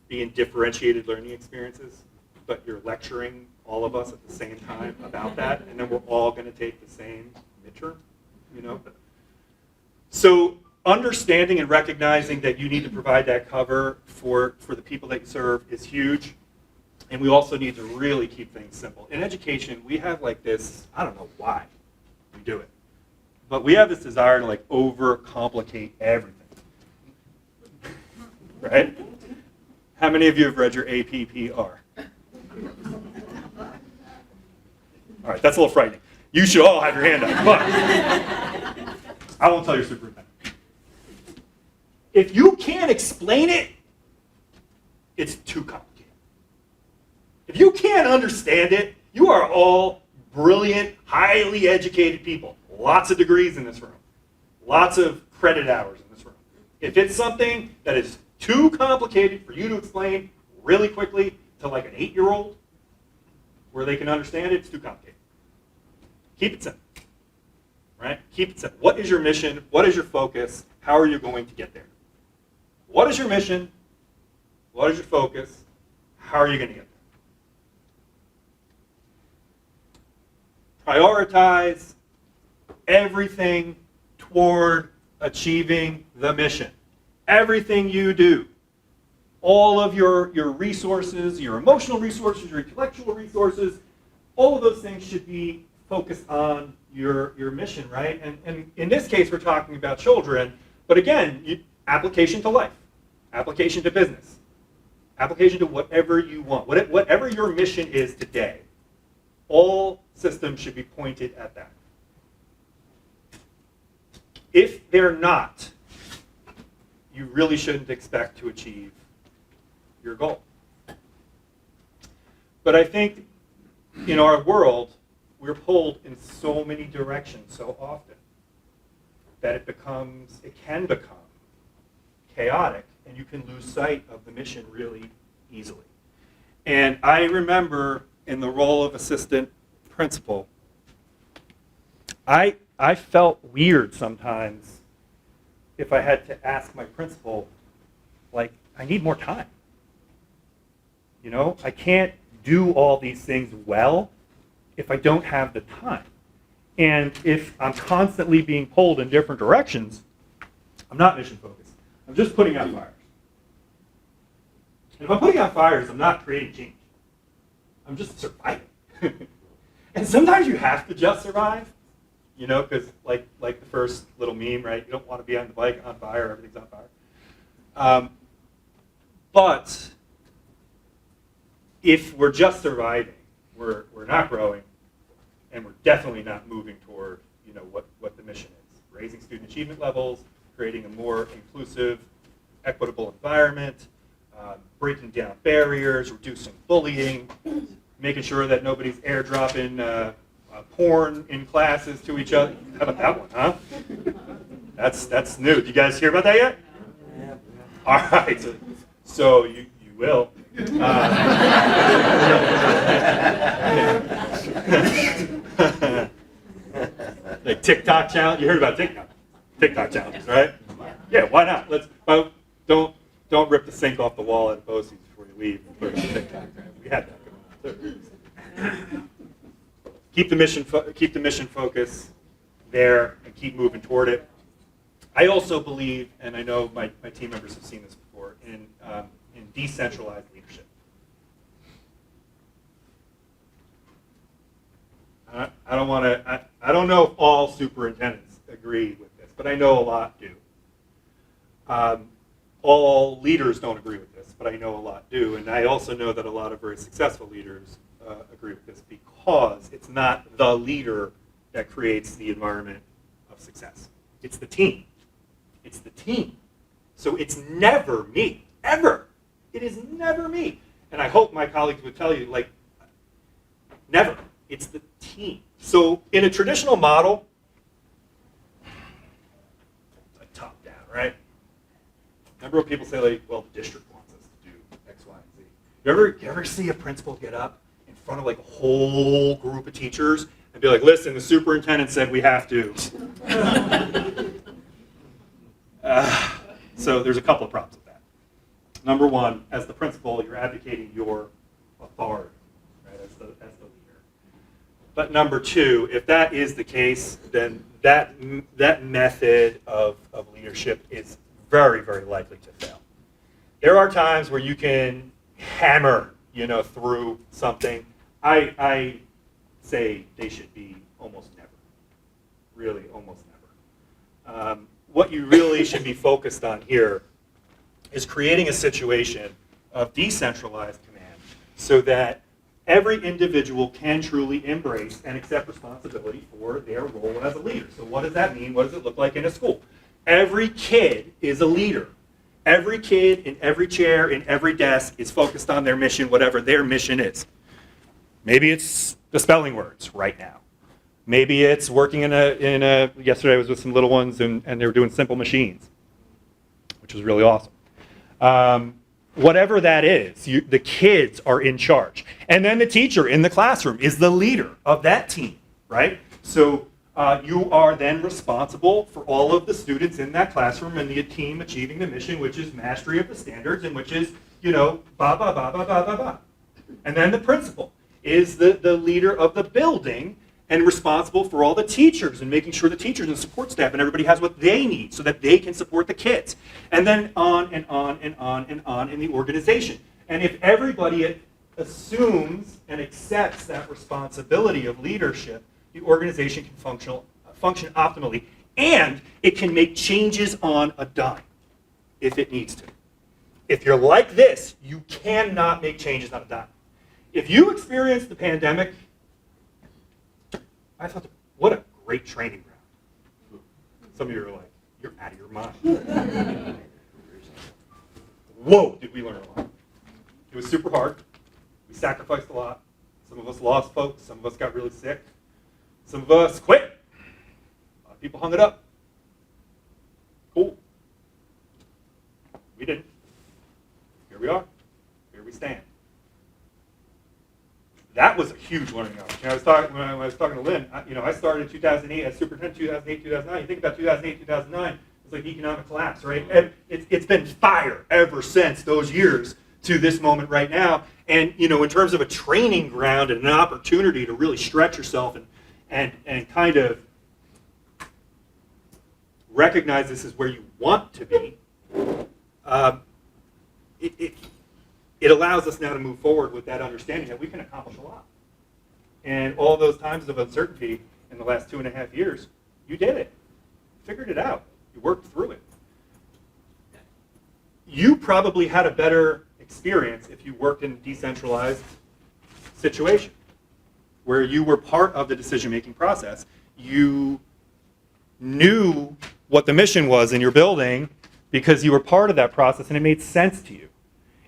S4: be in differentiated learning experiences, but you're lecturing all of us at the same time about that, and then we're all going to take the same midterm, you know? So understanding and recognizing that you need to provide that cover for the people that you serve is huge, and we also need to really keep things simple. In education, we have like this, I don't know why we do it, but we have this desire to like overcomplicate everything, right? How many of you have read your APPR? All right, that's a little frightening. You should all have your hand up, but I won't tell your superintendent. If you can't explain it, it's too complicated. If you can't understand it, you are all brilliant, highly educated people. lots of degrees in this room, lots of credit hours in this room. If it's something that is too complicated for you to explain really quickly to like an 8-year-old, where they can understand it, it's too complicated. Keep it simple, right? Keep it simple. What is your mission? What is your focus? How are you going to get there? What is your mission? What is your focus? How are you going to get there? Prioritize everything toward achieving the mission. Everything you do, all of your resources, your emotional resources, your intellectual resources, all of those things should be focused on your mission, right? And in this case, we're talking about children, but again, application to life, application to business, application to whatever you want, whatever your mission is today. All systems should be pointed at that. If they're not, you really shouldn't expect to achieve your goal. But I think in our world, we're pulled in so many directions so often that it can become chaotic, and you can lose sight of the mission really easily. And I remember in the role of assistant principal, I felt weird sometimes if I had to ask my principal, like, I need more time. You know, I can't do all these things well if I don't have the time. And if I'm constantly being pulled in different directions, I'm not mission focused. I'm just putting out fires. And if I'm putting out fires, I'm not creating change. I'm just surviving. And sometimes you have to just survive, you know, because like the first little meme, right? You don't want to be on the bike on fire, everything's on fire. But if we're just surviving, we're not growing, and we're definitely not moving toward, you know, what the mission is. Raising student achievement levels, creating a more inclusive, equitable environment, breaking down barriers, reducing bullying, making sure that nobody's airdropping porn in classes to each other. How about that one, huh? That's new. Did you guys hear about that yet? Yeah. All right. So you will. Like TikTok challenge. You heard about TikTok challenges, right? Yeah. Why not? Don't rip the sink off the wall at Bosie's before you leave and put it on TikTok. We had that going on. Keep the mission focus there and keep moving toward it. I also believe, and I know my team members have seen this before, in decentralized leadership. I don't know if all superintendents agree with this, but I know a lot do. All leaders don't agree with this, but I know a lot do, and I also know that a lot of very successful leaders agree with this because it's not the leader that creates the environment of success. It's the team. It's the team. So it's never me, ever. It is never me. And I hope my colleagues would tell you, like, never. It's the team. So in a traditional model, it's like top down, right? Remember what people say, like, well, the district wants us to do X, Y, and Z. You ever see a principal get up in front of like a whole group of teachers and be like, listen, the superintendent said we have to. So there's a couple of problems with that. Number one, as the principal, you're advocating your authority, right, as the leader. But number two, if that is the case, then that method of leadership is very, very likely to fail. There are times where you can hammer, through something. I say they should be almost never. Really, almost never. What you really should be focused on here is creating a situation of decentralized command so that every individual can truly embrace and accept responsibility for their role as a leader. So what does that mean? What does it look like in a school? Every kid is a leader. Every kid in every chair, in every desk is focused on their mission, whatever their mission is. Maybe it's the spelling words right now. Maybe it's working yesterday I was with some little ones and they were doing simple machines, which was really awesome. Whatever that is, the kids are in charge. And then the teacher in the classroom is the leader of that team, right? So you are then responsible for all of the students in that classroom and the team achieving the mission, which is mastery of the standards and which is, ba, ba, ba, ba, ba, ba, ba. And then the principal is the leader of the building and responsible for all the teachers and making sure the teachers and support staff and everybody has what they need so that they can support the kids. And then on and on and on and on in the organization. And if everybody assumes and accepts that responsibility of leadership, the organization can function optimally. And it can make changes on a dime if it needs to. If you're like this, you cannot make changes on a dime. If you experience the pandemic, I thought, what a great training ground. Some of you are like, you're out of your mind. Whoa, did we learn a lot. It was super hard. We sacrificed a lot. Some of us lost folks. Some of us got really sick. Some of us quit. A lot of people hung it up. Cool. We didn't. Here we are. Here we stand. That was a huge learning opportunity. When I was talking to Lynn, I started in 2008 as superintendent, 2008, 2009. You think about 2008, 2009, it's like economic collapse, right? And it's been fire ever since those years to this moment right now. And, in terms of a training ground and an opportunity to really stretch yourself and kind of recognize this is where you want to be, it allows us now to move forward with that understanding that we can accomplish a lot. And all those times of uncertainty in the last 2.5 years, you did it. Figured it out. You worked through it. You probably had a better experience if you worked in a decentralized situation where you were part of the decision-making process. You knew what the mission was in your building because you were part of that process and it made sense to you.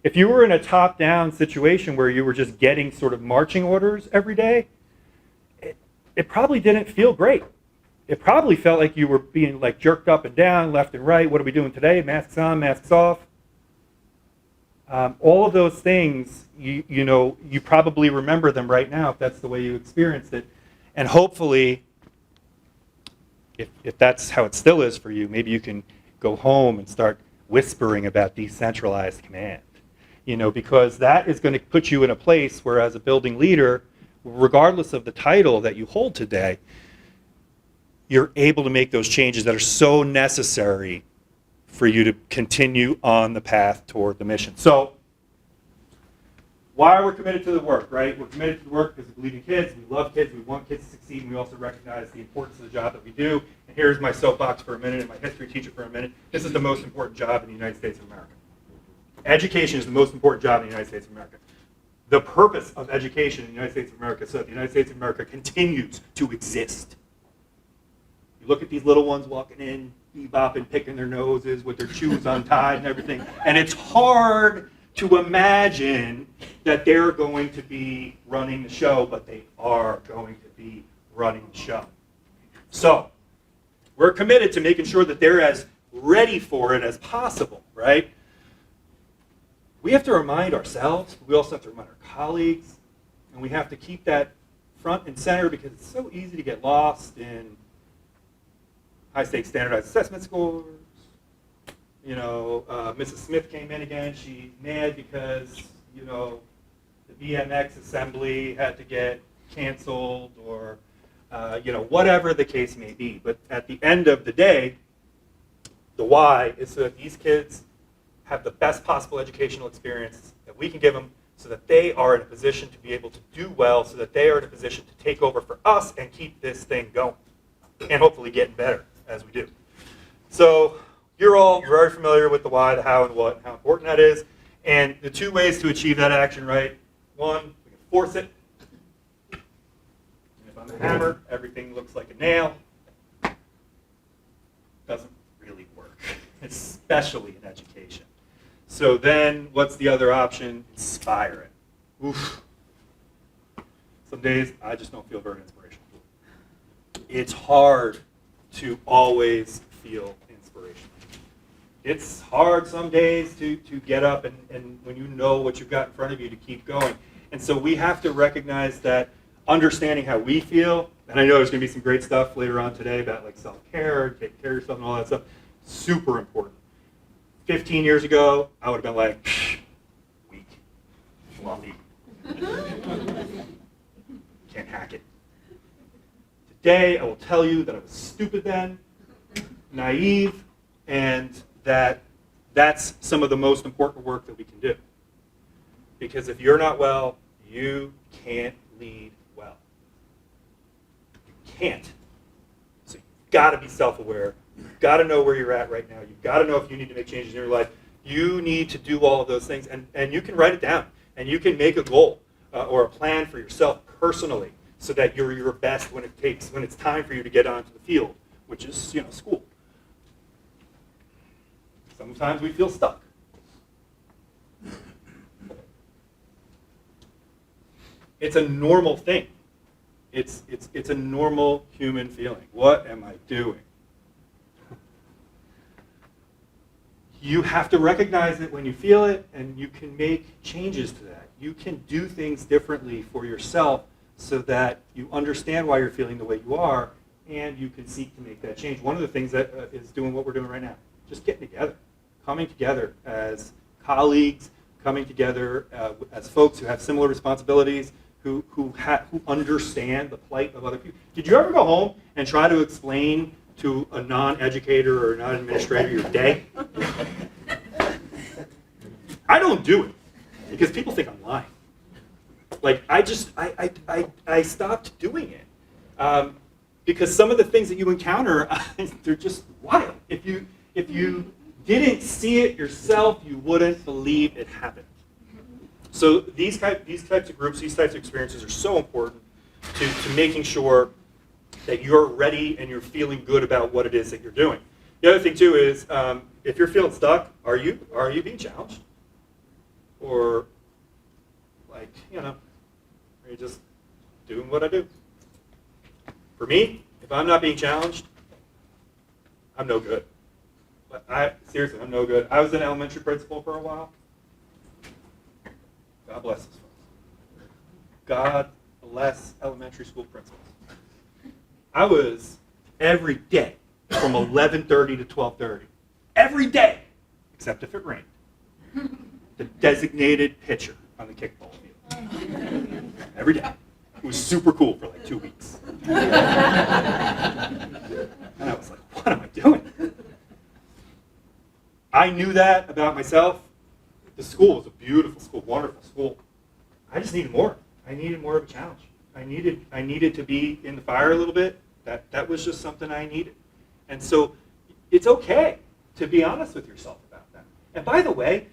S4: If you were in a top-down situation where you were just getting sort of marching orders every day, it probably didn't feel great. It probably felt like you were being like jerked up and down, left and right. What are we doing today? Masks on, masks off. All of those things, you probably remember them right now if that's the way you experienced it. And hopefully, if that's how it still is for you, maybe you can go home and start whispering about decentralized command. Because that is going to put you in a place where as a building leader, regardless of the title that you hold today, you're able to make those changes that are so necessary for you to continue on the path toward the mission. So, why we're committed to the work, right? We're committed to the work because we believe in kids, we love kids, we want kids to succeed, and we also recognize the importance of the job that we do. And here's my soapbox for a minute and my history teacher for a minute. This is the most important job in the United States of America. Education is the most important job in the United States of America. The purpose of education in the United States of America is so that the United States of America continues to exist. You look at these little ones walking in, bebopping, picking their noses with their shoes untied and everything, and it's hard to imagine that they're going to be running the show, but they are going to be running the show. So, we're committed to making sure that they're as ready for it as possible, right? We have to remind ourselves, we also have to remind our colleagues, and we have to keep that front and center because it's so easy to get lost high-stakes standardized assessment scores. Mrs. Smith came in again. She's mad because, the BMX assembly had to get canceled or, whatever the case may be. But at the end of the day, the why is so that these kids have the best possible educational experience that we can give them so that they are in a position to be able to do well, so that they are in a position to take over for us and keep this thing going and hopefully getting better as we do. So you're very familiar with the why, the how, and what, and how important that is. And the two ways to achieve that action, right? One, we can force it. And if I'm a hammer, everything looks like a nail. Doesn't really work, especially in education. So then, what's the other option? Inspire it. Oof. Some days, I just don't feel very inspirational. it's hard to always feel inspiration. It's hard some days to get up and when you know what you've got in front of you to keep going. And so we have to recognize that understanding how we feel, and I know there's going to be some great stuff later on today about like self-care, taking care of yourself and all that stuff, super important. 15 years ago, I would have been like, weak, fluffy, can't hack it. Today, I will tell you that I was stupid then, naive, and that's some of the most important work that we can do. Because if you're not well, you can't lead well. You can't. So you've got to be self-aware. You've got to know where you're at right now. You've got to know if you need to make changes in your life. You need to do all of those things, and you can write it down, and you can make a goal or a plan for yourself personally, so that you're your best when it's time for you to get onto the field, which is school. Sometimes we feel stuck. It's a normal thing. It's a normal human feeling. What am I doing? You have to recognize it when you feel it, and you can make changes to that. You can do things differently for yourself so that you understand why you're feeling the way you are, and you can seek to make that change. One of the things that is doing what we're doing right now, just getting together, coming together as colleagues, coming together as folks who have similar responsibilities, who understand the plight of other people. Did you ever go home and try to explain to a non-educator or non-administrator your day? I don't do it because people think I'm lying. Like I stopped doing it because some of the things that you encounter, they're just wild. If you didn't see it yourself, you wouldn't believe it happened. So these types of groups, these types of experiences are so important to making sure that you're ready and you're feeling good about what it is that you're doing. The other thing too is if you're feeling stuck, are you being challenged? Or are you just doing what I do? For me, if I'm not being challenged, I'm no good. Seriously, I'm no good. I was an elementary principal for a while. God bless us folks. God bless elementary school principals. I was every day from 11:30 to 12:30. Every day, except if it rained. The designated pitcher on the kickball field. Every day. It was super cool for like 2 weeks. And I was like, what am I doing? I knew that about myself. The school was a beautiful school, wonderful school. I just needed more. I needed more of a challenge. I needed to be in the fire a little bit. That was just something I needed. And so it's okay to be honest with yourself about that. And by the way,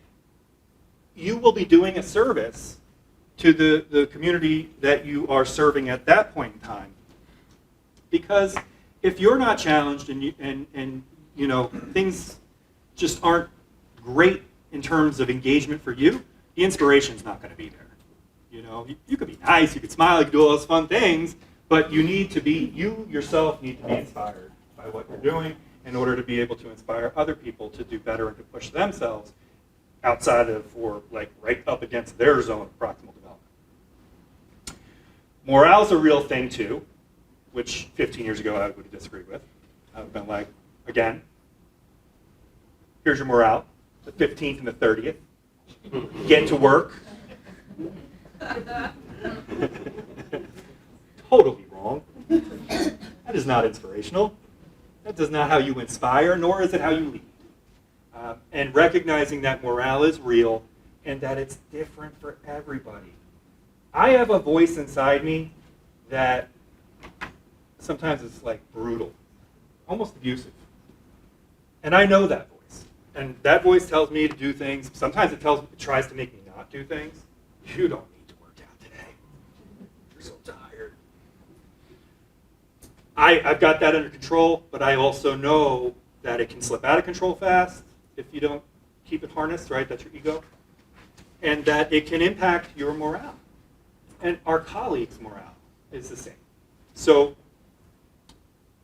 S4: you will be doing a service to the community that you are serving at that point in time. Because if you're not challenged and things just aren't great in terms of engagement for you, the inspiration's not going to be there. You could be nice, you could smile, you could do all those fun things, but you yourself need to be inspired by what you're doing in order to be able to inspire other people to do better and to push themselves outside of or right up against their zone of proximal development. Morale's a real thing too, which 15 years ago I would have disagreed with. I would have been like, again, here's your morale, the 15th and the 30th. Get to work. Totally wrong. That is not inspirational. That is not how you inspire, nor is it how you lead. And recognizing that morale is real and that it's different for everybody. I have a voice inside me that sometimes it's brutal, almost abusive. And I know that voice. And that voice tells me to do things. Sometimes it tries to make me not do things. You don't need to work out today. You're so tired. I've got that under control, but I also know that it can slip out of control fast if you don't keep it harnessed, right? That's your ego. And that it can impact your morale. And our colleagues' morale is the same. So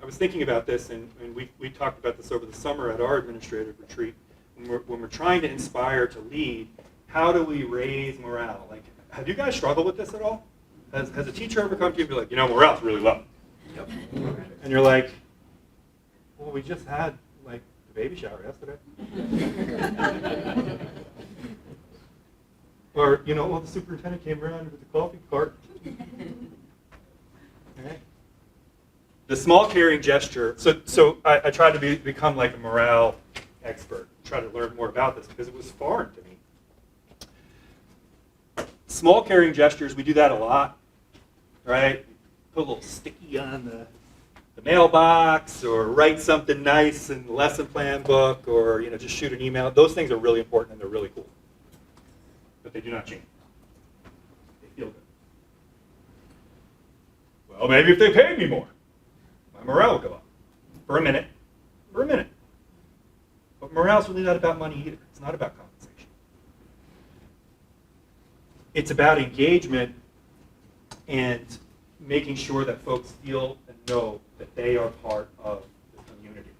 S4: I was thinking about this, and we talked about this over the summer at our administrative retreat. When we're trying to inspire to lead, how do we raise morale? Like, have you guys struggled with this at all? Has a teacher ever come to you and be like, morale's really low?
S6: Yep.
S4: And you're like, well, we just had like the baby shower yesterday. Or, well, the superintendent came around with the coffee cart. Okay. The small caring gesture, so I tried to become like a morale expert, try to learn more about this because it was foreign to me. Small caring gestures, we do that a lot, right? Put a little sticky on the mailbox, or write something nice in the lesson plan book, or just shoot an email. Those things are really important and they're really cool. But they do not change. They feel good. Well, maybe if they paid me more, my morale will go up. For a minute. But morale's really not about money either. It's not about compensation. It's about engagement and making sure that folks feel and know that they are part of the community.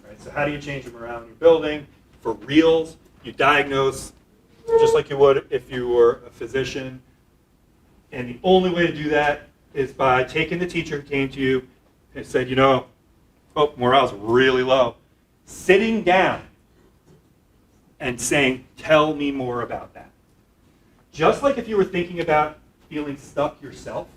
S4: Right? So how do you change the morale in your building? For reals, you diagnose just like you would if you were a physician. And the only way to do that is by taking the teacher who came to you and said, morale's really low. Sitting down and saying, tell me more about that. Just like if you were thinking about feeling stuck yourself,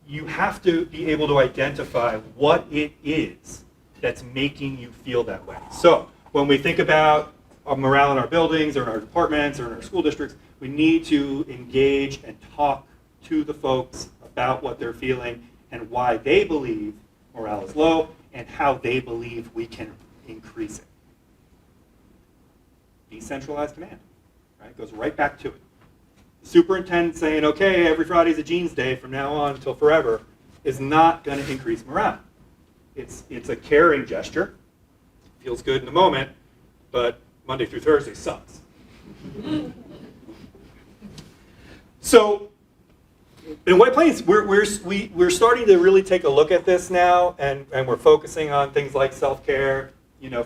S4: you have to be able to identify what it is that's making you feel that way. So when we think about morale in our buildings or in our departments or in our school districts, we need to engage and talk to the folks about what they're feeling and why they believe morale is low and how they believe we can increase it. Decentralized command, right? Goes right back to it. The superintendent saying, okay, every Friday's a jeans day from now on until forever, is not going to increase morale. It's a caring gesture. Feels good in the moment, but Monday through Thursday sucks. So in White Plains, we're starting to really take a look at this now, and we're focusing on things like self-care,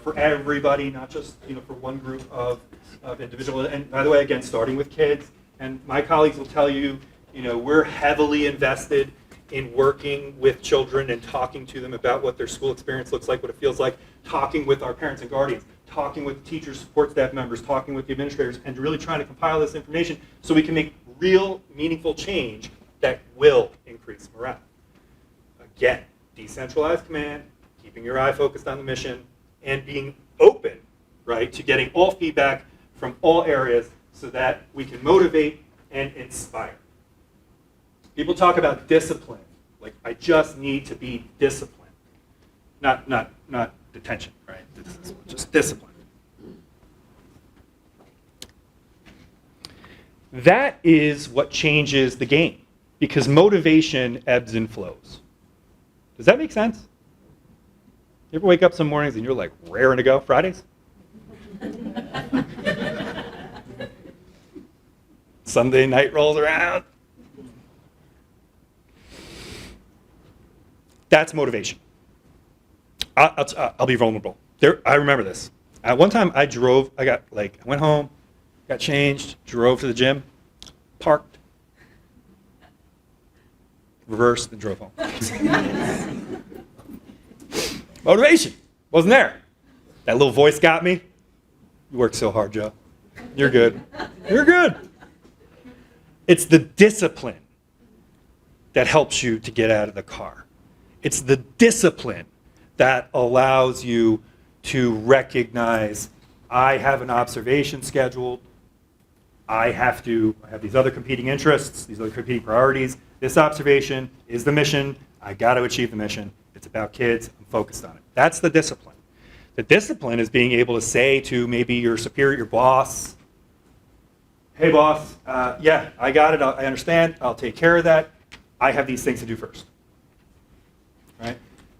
S4: for everybody, not just for one group of individuals. And by the way, again, starting with kids. And my colleagues will tell you, we're heavily invested in working with children and talking to them about what their school experience looks like, what it feels like, talking with our parents and guardians, talking with teachers, support staff members, talking with the administrators, and really trying to compile this information so we can make real, meaningful change that will increase morale. Again, decentralized command, keeping your eye focused on the mission, and being open, right, to getting all feedback from all areas so that we can motivate and inspire. People talk about discipline, like I just need to be disciplined. Not detention, right? Just discipline. That is what changes the game, because motivation ebbs and flows. Does that make sense? You ever wake up some mornings and you're like raring to go? Fridays? Sunday night rolls around. That's motivation. I'll be vulnerable. I remember this. At one time I went home, got changed, drove to the gym, parked, reversed, and drove home. Motivation wasn't there. That little voice got me. You worked so hard, Joe. You're good. You're good. It's the discipline that helps you to get out of the car. It's the discipline that allows you to recognize, I have an observation scheduled. I have these other competing interests, these other competing priorities. This observation is the mission. I got to achieve the mission. It's about kids. I'm focused on it. That's the discipline. The discipline is being able to say to maybe your superior, your boss, hey boss, yeah, I got it. I understand. I'll take care of that. I have these things to do first. Right?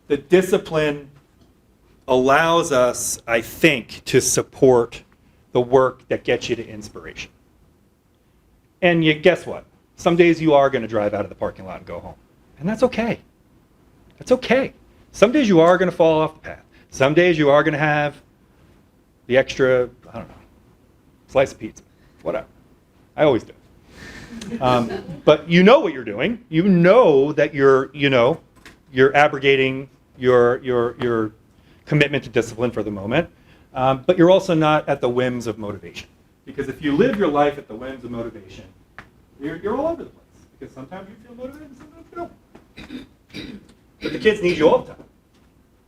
S4: The discipline allows us, I think, to support the work that gets you to inspiration. And guess what? Some days you are going to drive out of the parking lot and go home. And that's okay. That's okay. Some days you are going to fall off the path. Some days you are going to have the extra, I don't know, slice of pizza, whatever. I always do. But you know what you're doing. You know that you're abrogating your commitment to discipline for the moment. But you're also not at the whims of motivation. Because if you live your life at the whims of motivation, you're all over the place. Because sometimes you feel motivated and sometimes you don't. But the kids need you all the time.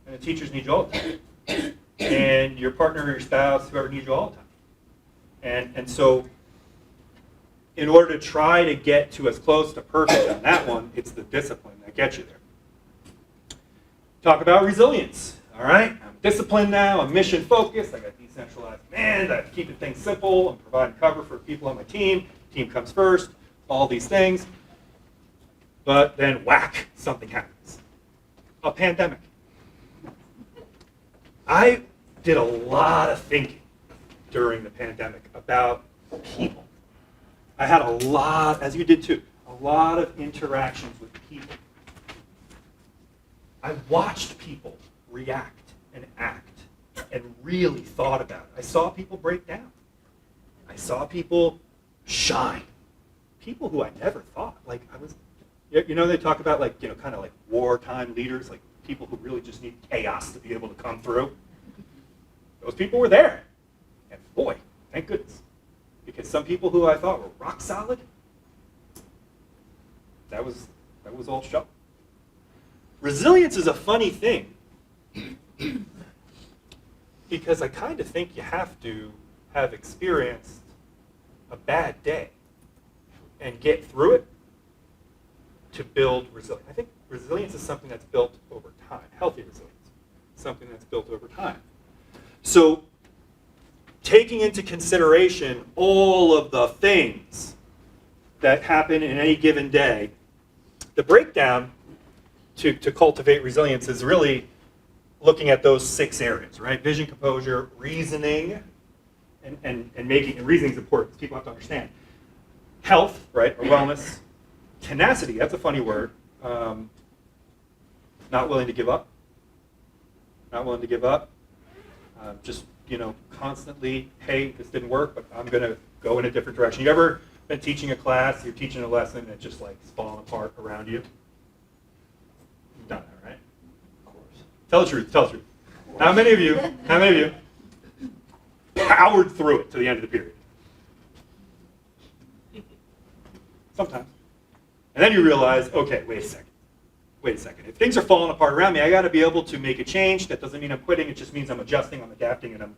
S4: And the teachers need you all the time. And your partner or your spouse, whoever needs you all the time. And so in order to try to get to as close to perfect on that one, it's the discipline that gets you there. Talk about resilience, all right? I'm disciplined now, I'm mission focused, I got decentralized command, I'm keeping things simple, I'm providing cover for people on my team, team comes first, all these things. But then whack, something happens. A pandemic. I did a lot of thinking during the pandemic about people. I had a lot, as you did too, a lot of interactions with people. I watched people react and act and really thought about it. I saw people break down. I saw people shine. People who I never thought, like I was, they talk about like, kind of like wartime leaders, like people who really just need chaos to be able to come through. Those people were there. And boy, thank goodness. Because some people who I thought were rock solid, that was all show. Resilience is a funny thing because I kind of think you have to have experienced a bad day and get through it to build resilience. I think resilience is something that's built over time. Healthy resilience, something that's built over time. So taking into consideration all of the things that happen in any given day, the breakdown to cultivate resilience is really looking at those 6 areas, right? Vision, composure, reasoning, and reasoning is important because people have to understand. Health, right, or wellness. Tenacity, that's a funny word. Not willing to give up. Not willing to give up. Just constantly, hey, this didn't work, but I'm going to go in a different direction. You ever been teaching a class, you're teaching a lesson that just like is falling apart around you? You've done that, right? Of course. Tell the truth. How many of you powered through it to the end of the period? Sometimes. And then you realize, okay, wait a second. If things are falling apart around me, I got to be able to make a change. That doesn't mean I'm quitting. It just means I'm adjusting, I'm adapting, and I'm,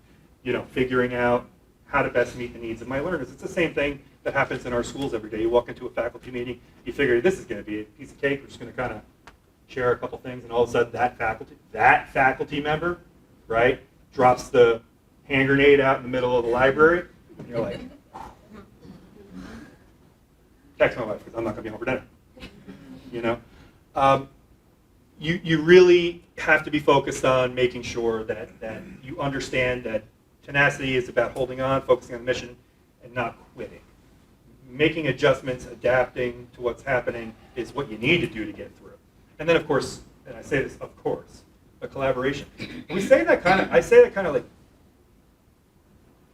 S4: figuring out how to best meet the needs of my learners. It's the same thing that happens in our schools every day. You walk into a faculty meeting, you figure this is going to be a piece of cake. We're just going to kind of share a couple things, and all of a sudden that faculty member, right, drops the hand grenade out in the middle of the library, and you're like, text my wife because I'm not going to be home for dinner. You really have to be focused on making sure that you understand that tenacity is about holding on, focusing on the mission, and not quitting. Making adjustments, adapting to what's happening is what you need to do to get through. And then, of course, and I say this, of course, a collaboration. I say that kind of like,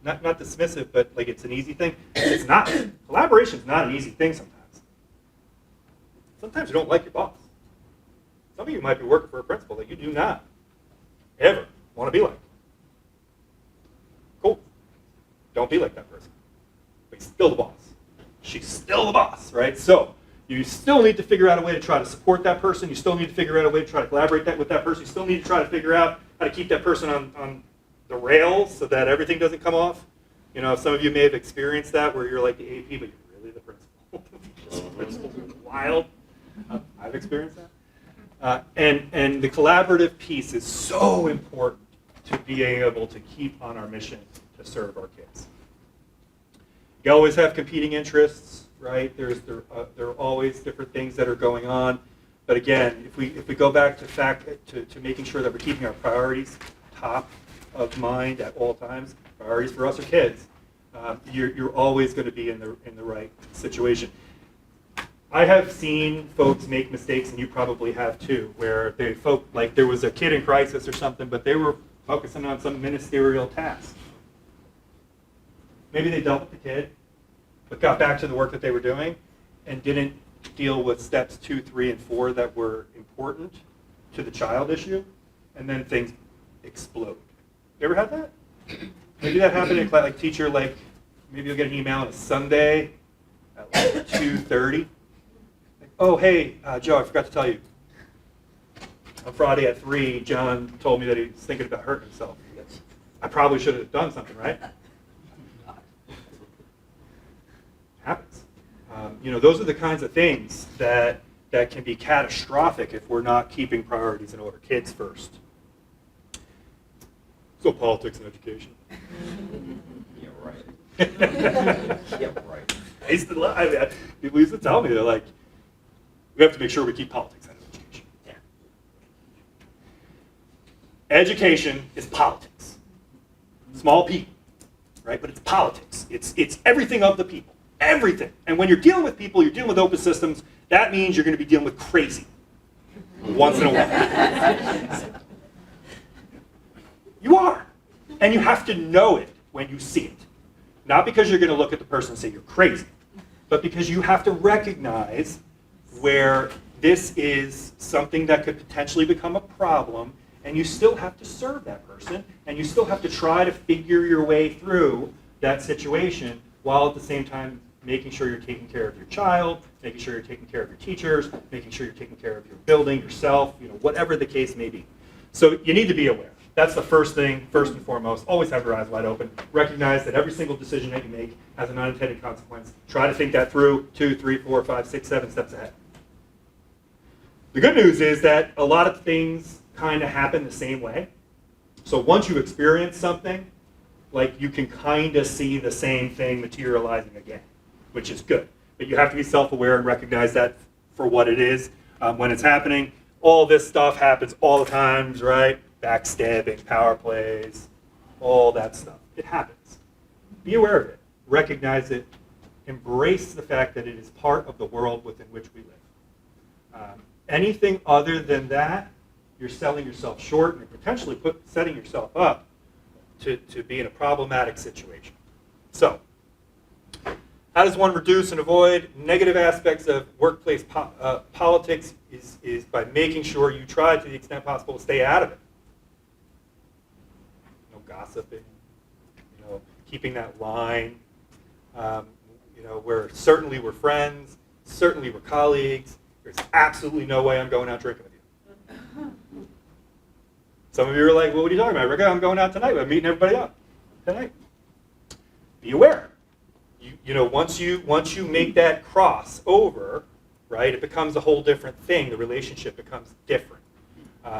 S4: not dismissive, but like it's an easy thing. It's not. Collaboration is not an easy thing sometimes. Sometimes you don't like your boss. Some of you might be working for a principal that you do not ever want to be like. Cool. Don't be like that person. But he's still the boss. She's still the boss, right? So you still need to figure out a way to try to support that person. You still need to figure out a way to try to collaborate with that person. You still need to try to figure out how to keep that person on the rails so that everything doesn't come off. Some of you may have experienced that where you're like the AP, but you're really the principal. Principals are wild. I've experienced that. And the collaborative piece is so important to being able to keep on our mission to serve our kids. You always have competing interests, right? There are always different things that are going on. But again, if we go back to making sure that we're keeping our priorities top of mind at all times, priorities for us are kids, you're always going to be in the right situation. I have seen folks make mistakes, and you probably have too, where like there was a kid in crisis or something, but they were focusing on some ministerial task. Maybe they dealt with the kid, but got back to the work that they were doing and didn't deal with steps 2, 3, and 4 that were important to the child issue, and then things explode. You ever had that? Maybe that happened in class, like teacher, like maybe you'll get an email on a Sunday at like 2:30. Like, oh, hey, Joe, I forgot to tell you. On Friday at 3, John told me that he was thinking about hurting himself. I probably should have done something, right? Happens. Those are the kinds of things that can be catastrophic if we're not keeping priorities in order. Kids first. So politics and education.
S6: Yeah, right. Yeah, right.
S4: People used to tell me, they're like, we have to make sure we keep politics out of education. Yeah. Education is politics. Small p, right? But it's politics. It's everything of the people. Everything. And when you're dealing with people, you're dealing with open systems, that means you're going to be dealing with crazy once in a while. You are. And you have to know it when you see it. Not because you're going to look at the person and say you're crazy, but because you have to recognize where this is something that could potentially become a problem, and you still have to serve that person, and you still have to try to figure your way through that situation while at the same time making sure you're taking care of your child, making sure you're taking care of your teachers, making sure you're taking care of your building, yourself, whatever the case may be. So you need to be aware. That's the first thing, first and foremost. Always have your eyes wide open. Recognize that every single decision that you make has an unintended consequence. Try to think that through 2, 3, 4, 5, 6, 7 steps ahead. The good news is that a lot of things kind of happen the same way. So once you experience something, like you can kind of see the same thing materializing again, which is good. But you have to be self-aware and recognize that for what it is when it's happening. All this stuff happens all the times, right? Backstabbing, power plays, all that stuff. It happens. Be aware of it. Recognize it. Embrace the fact that it is part of the world within which we live. Anything other than that, you're selling yourself short and potentially setting yourself up to be in a problematic situation. So, how does one reduce and avoid negative aspects of workplace politics is by making sure you try to the extent possible to stay out of it. No gossiping, keeping that line, where certainly we're friends, certainly we're colleagues, there's absolutely no way I'm going out drinking with you. Some of you are like, well, what are you talking about, Ricca? I'm going out tonight. I'm meeting everybody up tonight. Be aware. Once you make that cross over, right, it becomes a whole different thing. The relationship becomes different.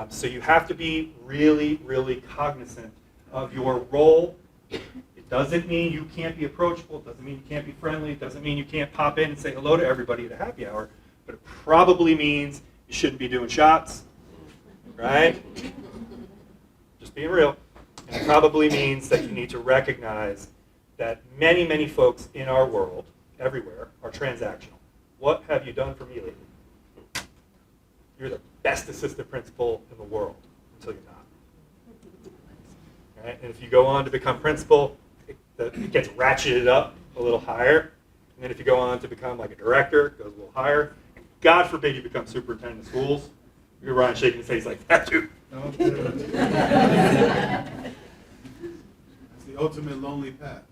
S4: So you have to be really, really cognizant of your role. It doesn't mean you can't be approachable. It doesn't mean you can't be friendly. It doesn't mean you can't pop in and say hello to everybody at a happy hour. But it probably means you shouldn't be doing shots, right? Just being real. And it probably means that you need to recognize that many, many folks in our world, everywhere, are transactional. What have you done for me lately? You're the best assistant principal in the world until you're not. Right? And if you go on to become principal, it gets ratcheted up a little higher. And then if you go on to become like a director, it goes a little higher. And God forbid you become superintendent of schools. You're Ryan shaking his face like, that dude.
S7: That's the ultimate lonely path.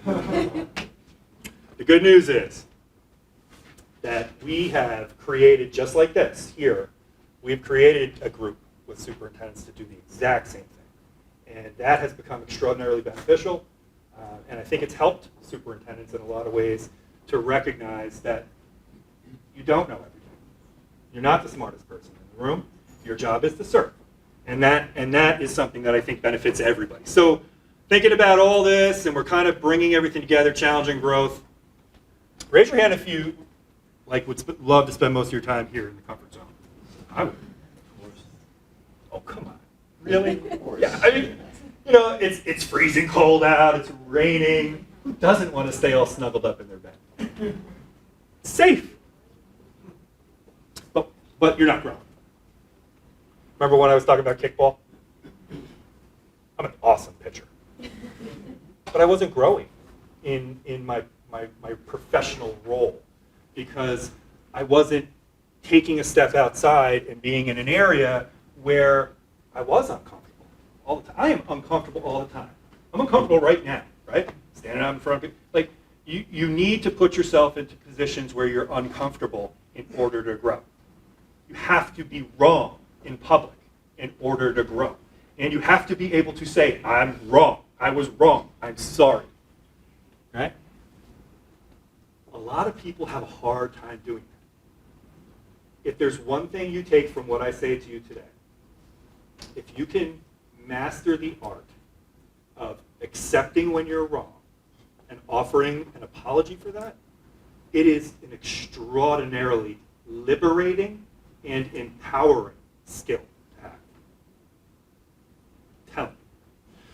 S4: The good news is that we have created, just like this here, we've created a group with superintendents to do the exact same thing. And that has become extraordinarily beneficial. And I think it's helped superintendents in a lot of ways to recognize that you don't know everything. You're not the smartest person in the room. Your job is to serve. And that is something that I think benefits everybody. So thinking about all this, and we're kind of bringing everything together, challenging growth. Raise your hand if you would love to spend most of your time here in the comfort zone. I would. Of course. Oh, come on. Really? Of course. Yeah, I mean, it's freezing cold out, it's raining. Who doesn't want to stay all snuggled up in their bed? It's safe. but you're not growing. Remember when I was talking about kickball? I'm an awesome pitcher. But I wasn't growing in my professional role because I wasn't taking a step outside and being in an area where I was uncomfortable all the time. I am uncomfortable all the time. I'm uncomfortable right now, right? Standing out in front of people. Like, you need to put yourself into positions where you're uncomfortable in order to grow. You have to be wrong in public in order to grow. And you have to be able to say, I'm wrong. I was wrong. I'm sorry. Right? A lot of people have a hard time doing that. If there's one thing you take from what I say to you today, if you can master the art of accepting when you're wrong and offering an apology for that, it is an extraordinarily liberating and empowering skill to have. Tell me.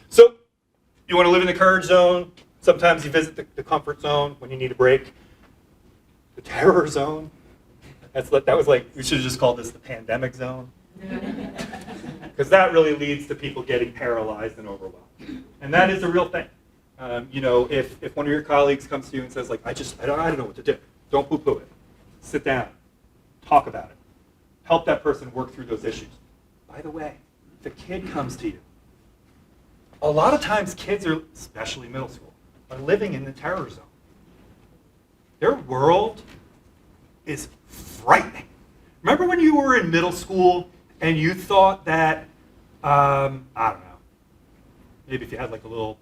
S4: So, you want to live in the courage zone? Sometimes you visit the comfort zone when you need a break. The terror zone. That was like, we should have just called this the pandemic zone. Because that really leads to people getting paralyzed and overwhelmed. And that is a real thing. If one of your colleagues comes to you and says, like, I don't know what to do, don't poo-poo it. Sit down. Talk about it. Help that person work through those issues. By the way, if a kid comes to you, a lot of times kids are, especially middle school, are living in the terror zone. Their world is frightening. Remember when you were in middle school and you thought that, I don't know, maybe if you had like a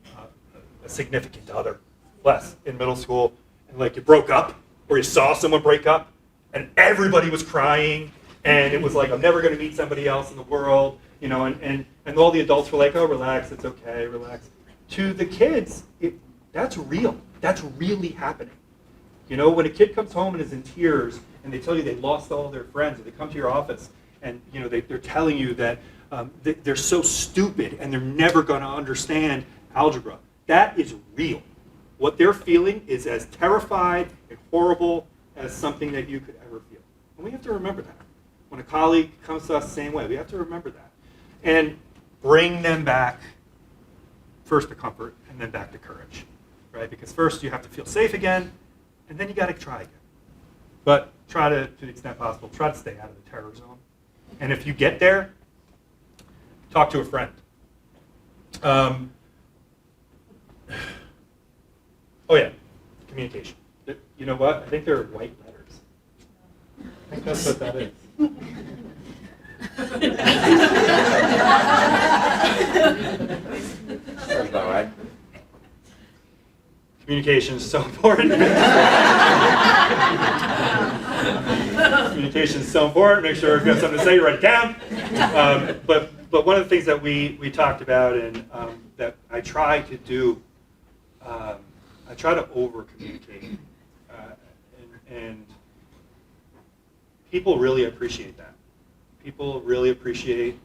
S4: significant other, less, in middle school, and like you broke up, or you saw someone break up, and everybody was crying, and it was like, I'm never going to meet somebody else in the world, and all the adults were like, oh, relax, it's okay, relax. To the kids, that's real. That's really happening. When a kid comes home and is in tears, and they tell you they lost all their friends, or they come to your office, and they're telling you that they're so stupid, and they're never going to understand algebra. That is real. What they're feeling is as terrified and horrible as something that you could ever feel. And we have to remember that. When a colleague comes to us the same way, we have to remember that. And bring them back, first to comfort, and then back to courage. Right? Because first you have to feel safe again, and then you got to try again. But try to the extent possible, try to stay out of the terror zone. And if you get there, talk to a friend. Oh yeah, communication. You know what? I think they're white letters. I think that's what that is.
S6: Sounds about right.
S4: Communication is so important. Communication is so important. Make sure if you have something to say, you write it down. But one of the things that we talked about and that I try to do, I try to over-communicate. And people really appreciate that. People really appreciate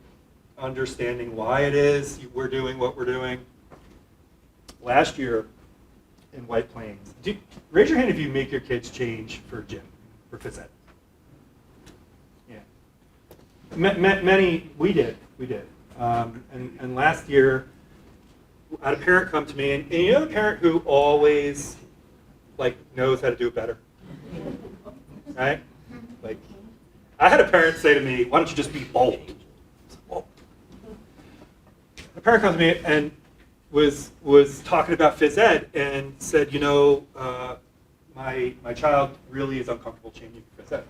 S4: understanding why it is we're doing what we're doing. Last year in White Plains, raise your hand if you make your kids change for gym, for phys ed. Yeah. Many, we did. And last year, I had a parent come to me, and you know the parent who always knows how to do it better? Right? I had a parent say to me, why don't you just be bold? Bold. A parent comes to me and was talking about phys ed and said, my child really is uncomfortable changing for phys ed.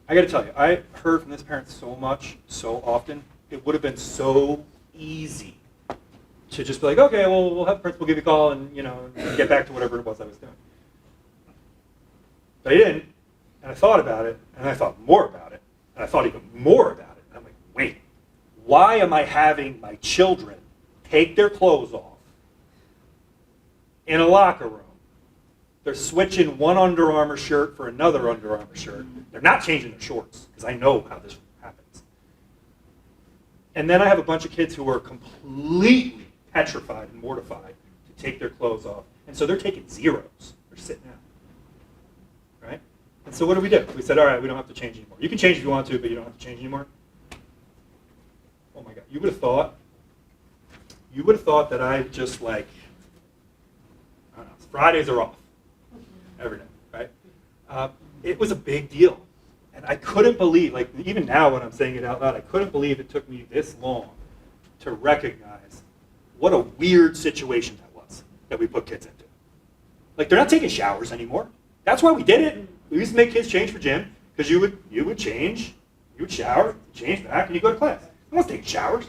S4: I got to tell you, I heard from this parent so much, so often, it would have been so easy to just be like, okay, well, we'll have the principal give you a call and, get back to whatever it was I was doing. But I didn't, and I thought about it, and I thought more about it, and I thought even more about it. And I'm like, wait, why am I having my children take their clothes off in a locker room? They're switching one Under Armour shirt for another Under Armour shirt. They're not changing their shorts, because I know how this happens. And then I have a bunch of kids who are completely petrified and mortified to take their clothes off. And so they're taking zeros. They're sitting out. Right? And so what do? We said, all right, we don't have to change anymore. You can change if you want to, but you don't have to change anymore. Oh my God, you would have thought that I just like, I don't know, Fridays are off every day, right? It was a big deal. And I couldn't believe, like even now when I'm saying it out loud, I couldn't believe it took me this long to recognize what a weird situation that was that we put kids into. Like they're not taking showers anymore. That's why we did it. We used to make kids change for gym because you would change, you would shower, change back, and you go to class. No one's taking showers.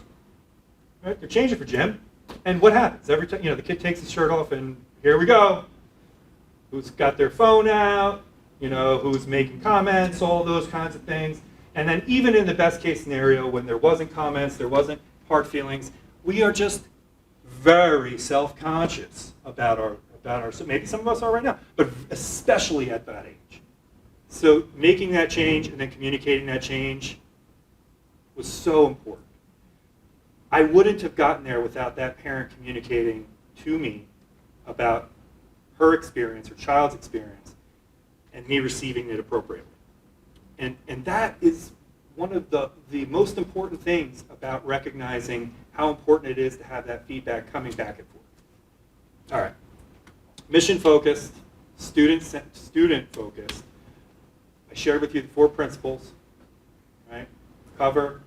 S4: Right? They're changing for gym. And what happens? Every time, the kid takes his shirt off and here we go. Who's got their phone out, who's making comments, all those kinds of things. And then even in the best case scenario, when there wasn't comments, there wasn't hard feelings, we are just very self-conscious about our, maybe some of us are right now, but especially at that age. So making that change and then communicating that change was so important. I wouldn't have gotten there without that parent communicating to me about her experience, her child's experience, and me receiving it appropriately. And that is one of the most important things about recognizing how important it is to have that feedback coming back and forth. All right. Mission-focused, student-focused. I shared with you the 4 principles, right? Cover,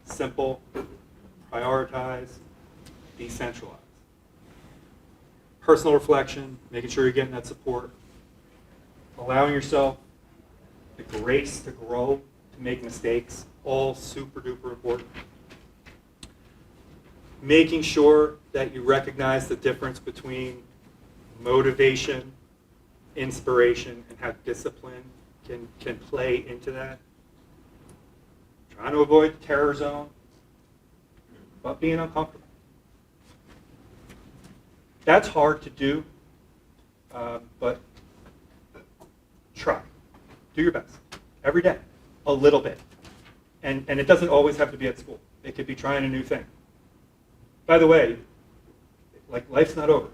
S4: simple, prioritize, decentralize. Personal reflection, making sure you're getting that support. Allowing yourself the grace to grow, to make mistakes, all super duper important. Making sure that you recognize the difference between motivation, inspiration, and how discipline can play into that. Trying to avoid the terror zone, but being uncomfortable. That's hard to do, but try. Do your best. Every day. A little bit. And it doesn't always have to be at school. It could be trying a new thing. By the way, life's not over.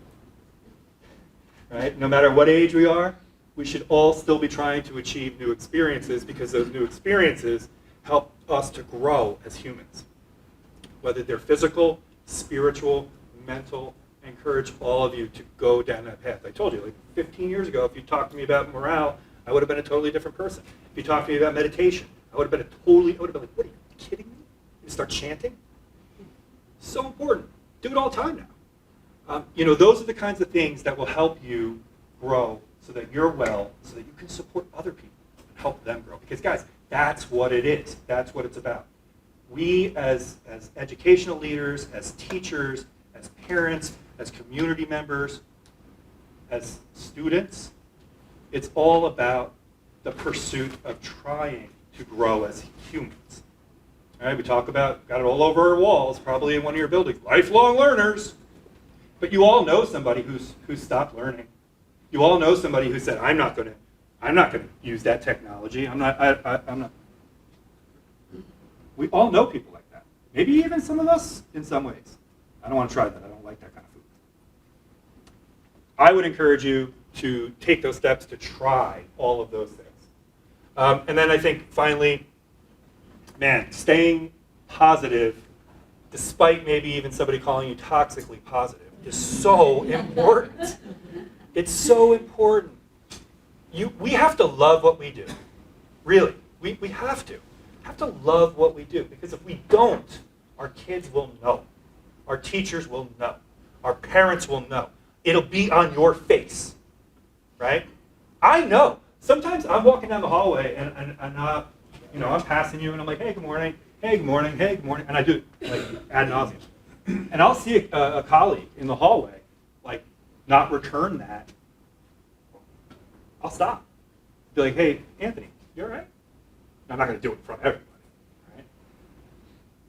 S4: Right? No matter what age we are, we should all still be trying to achieve new experiences because those new experiences help us to grow as humans. Whether they're physical, spiritual, mental, I encourage all of you to go down that path. I told you, 15 years ago, if you talked to me about morale, I would have been a totally different person. If you talked to me about meditation, I would have been like, what are you kidding me? You start chanting? So important. Do it all the time now. Those are the kinds of things that will help you grow so that you're well, so that you can support other people and help them grow. Because guys, that's what it is. That's what it's about. We as educational leaders, as teachers, as parents, as community members, as students, it's all about the pursuit of trying to grow as humans. All right, we talk about, got it all over our walls, probably in one of your buildings, lifelong learners. But you all know somebody who's stopped learning. You all know somebody who said, I'm not going to use that technology. I'm not. We all know people like that. Maybe even some of us in some ways. I don't want to try that. I don't like that kind of food. I would encourage you to take those steps to try all of those things. And then I think finally, staying positive, despite maybe even somebody calling you toxically positive, is so important. It's so important. We have to love what we do. Really, we have to. We have to love what we do, because if we don't, our kids will know. Our teachers will know. Our parents will know. It'll be on your face, right? I know. Sometimes I'm walking down the hallway and I'm passing you and I'm like, hey, good morning. Hey, good morning. Hey, good morning. And I do ad nauseum. And I'll see a colleague in the hallway not return that. I'll stop. Be like, hey, Anthony, you all right? I'm not going to do it in front of everybody, right?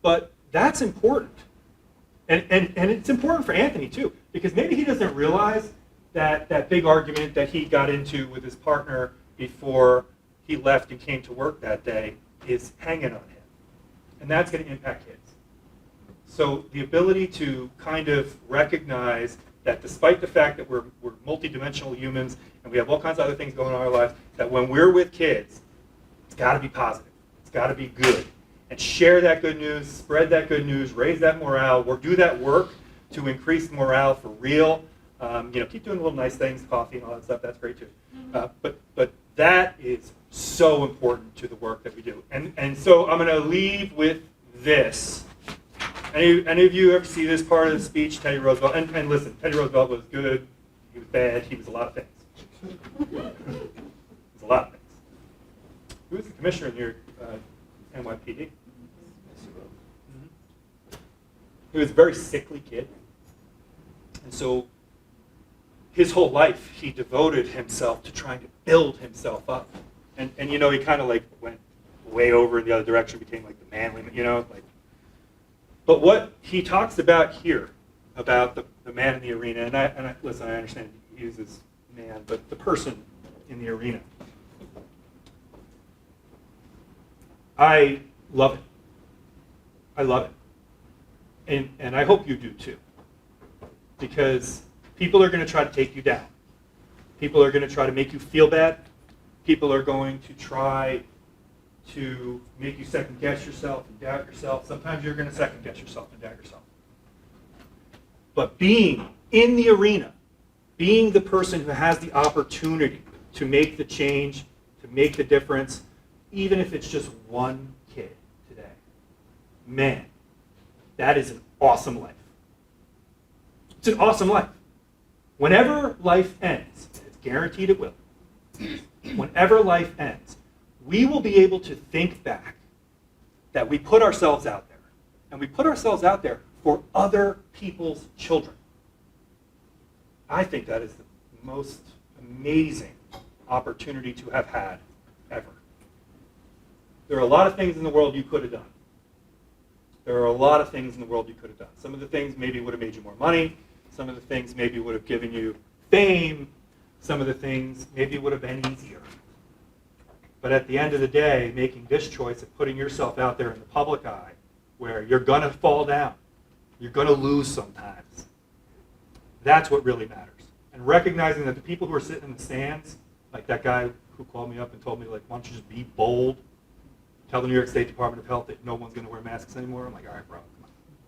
S4: But that's important. And it's important for Anthony, too, because maybe he doesn't realize that big argument that he got into with his partner before he left and came to work that day is hanging on him. And that's going to impact kids. So the ability to kind of recognize that despite the fact that we're multidimensional humans and we have all kinds of other things going on in our lives, that when we're with kids, it's got to be positive. It's got to be good. And share that good news, spread that good news, raise that morale, or do that work to increase morale for real. Keep doing little nice things, coffee and all that stuff. That's great too. But that is so important to the work that we do. And so I'm going to leave with this. Any of you ever see this part of the speech, Teddy Roosevelt? And listen, Teddy Roosevelt was good, he was bad, he was a lot of things. He was a lot of things. He was the commissioner in your NYPD. He was a very sickly kid. And so his whole life, he devoted himself to trying to build himself up. And he kind of like went way over in the other direction, became like the manly, But what he talks about here, about the man in the arena, and I listen, I understand he uses man, but the person in the arena. I love it. I love it. And I hope you do too. Because people are going to try to take you down. People are going to try to make you feel bad. People are going to try to make you second guess yourself and doubt yourself. Sometimes you're going to second guess yourself and doubt yourself. But being in the arena, being the person who has the opportunity to make the change, to make the difference, even if it's just one kid today, man, that is an awesome life. It's an awesome life. Whenever life ends, and it's guaranteed it will, whenever life ends, we will be able to think back that we put ourselves out there. And we put ourselves out there for other people's children. I think that is the most amazing opportunity to have had ever. There are a lot of things in the world you could have done. There are a lot of things in the world you could have done. Some of the things maybe would have made you more money. Some of the things maybe would have given you fame. Some of the things maybe would have been easier. But at the end of the day, making this choice of putting yourself out there in the public eye, where you're going to fall down, you're going to lose sometimes, that's what really matters. And recognizing that the people who are sitting in the stands, like that guy who called me up and told me, like, why don't you just be bold, tell the New York State Department of Health that no one's going to wear masks anymore. I'm like, all right, bro,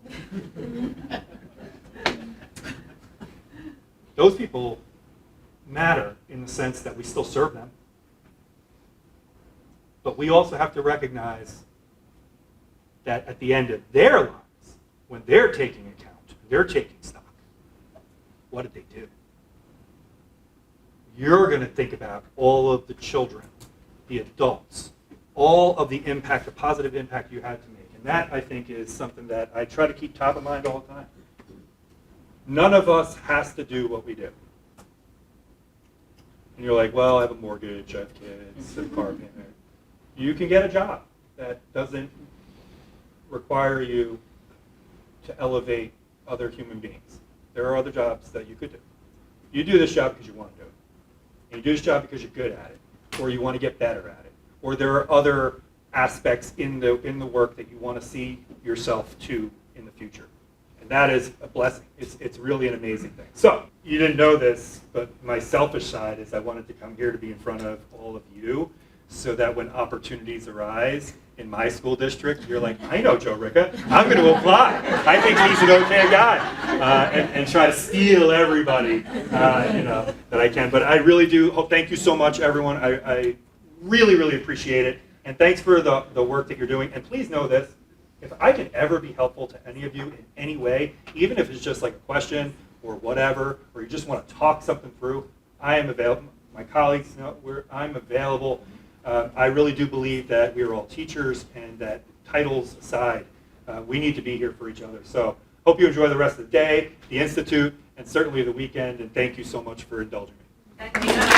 S4: come on. Those people matter in the sense that we still serve them. But we also have to recognize that at the end of their lives, when they're taking account, they're taking stock, what did they do? You're going to think about all of the children, the adults, all of the impact, the positive impact you had to make. And that, I think, is something that I try to keep top of mind all the time. None of us has to do what we do. And you're like, well, I have a mortgage, I have kids, a car payment. You can get a job that doesn't require you to elevate other human beings. There are other jobs that you could do. You do this job because you want to do it. And you do this job because you're good at it, or you want to get better at it, or there are other aspects in the work that you want to see yourself to in the future. And that is a blessing. It's really an amazing thing. So, you didn't know this, but my selfish side is I wanted to come here to be in front of all of you, so that when opportunities arise in my school district, you're like, I know Joe Ricca, I'm going to apply. I think he's an okay guy, and try to steal everybody, that I can. But I really do. Thank you so much, everyone. I really, really appreciate it, and thanks for the work that you're doing. And please know this: if I can ever be helpful to any of you in any way, even if it's just like a question or whatever, or you just want to talk something through, I am available. My colleagues know I'm available. I really do believe that we are all teachers, and that titles aside, we need to be here for each other. So hope you enjoy the rest of the day, the Institute, and certainly the weekend, and thank you so much for indulging me.
S5: Thank you.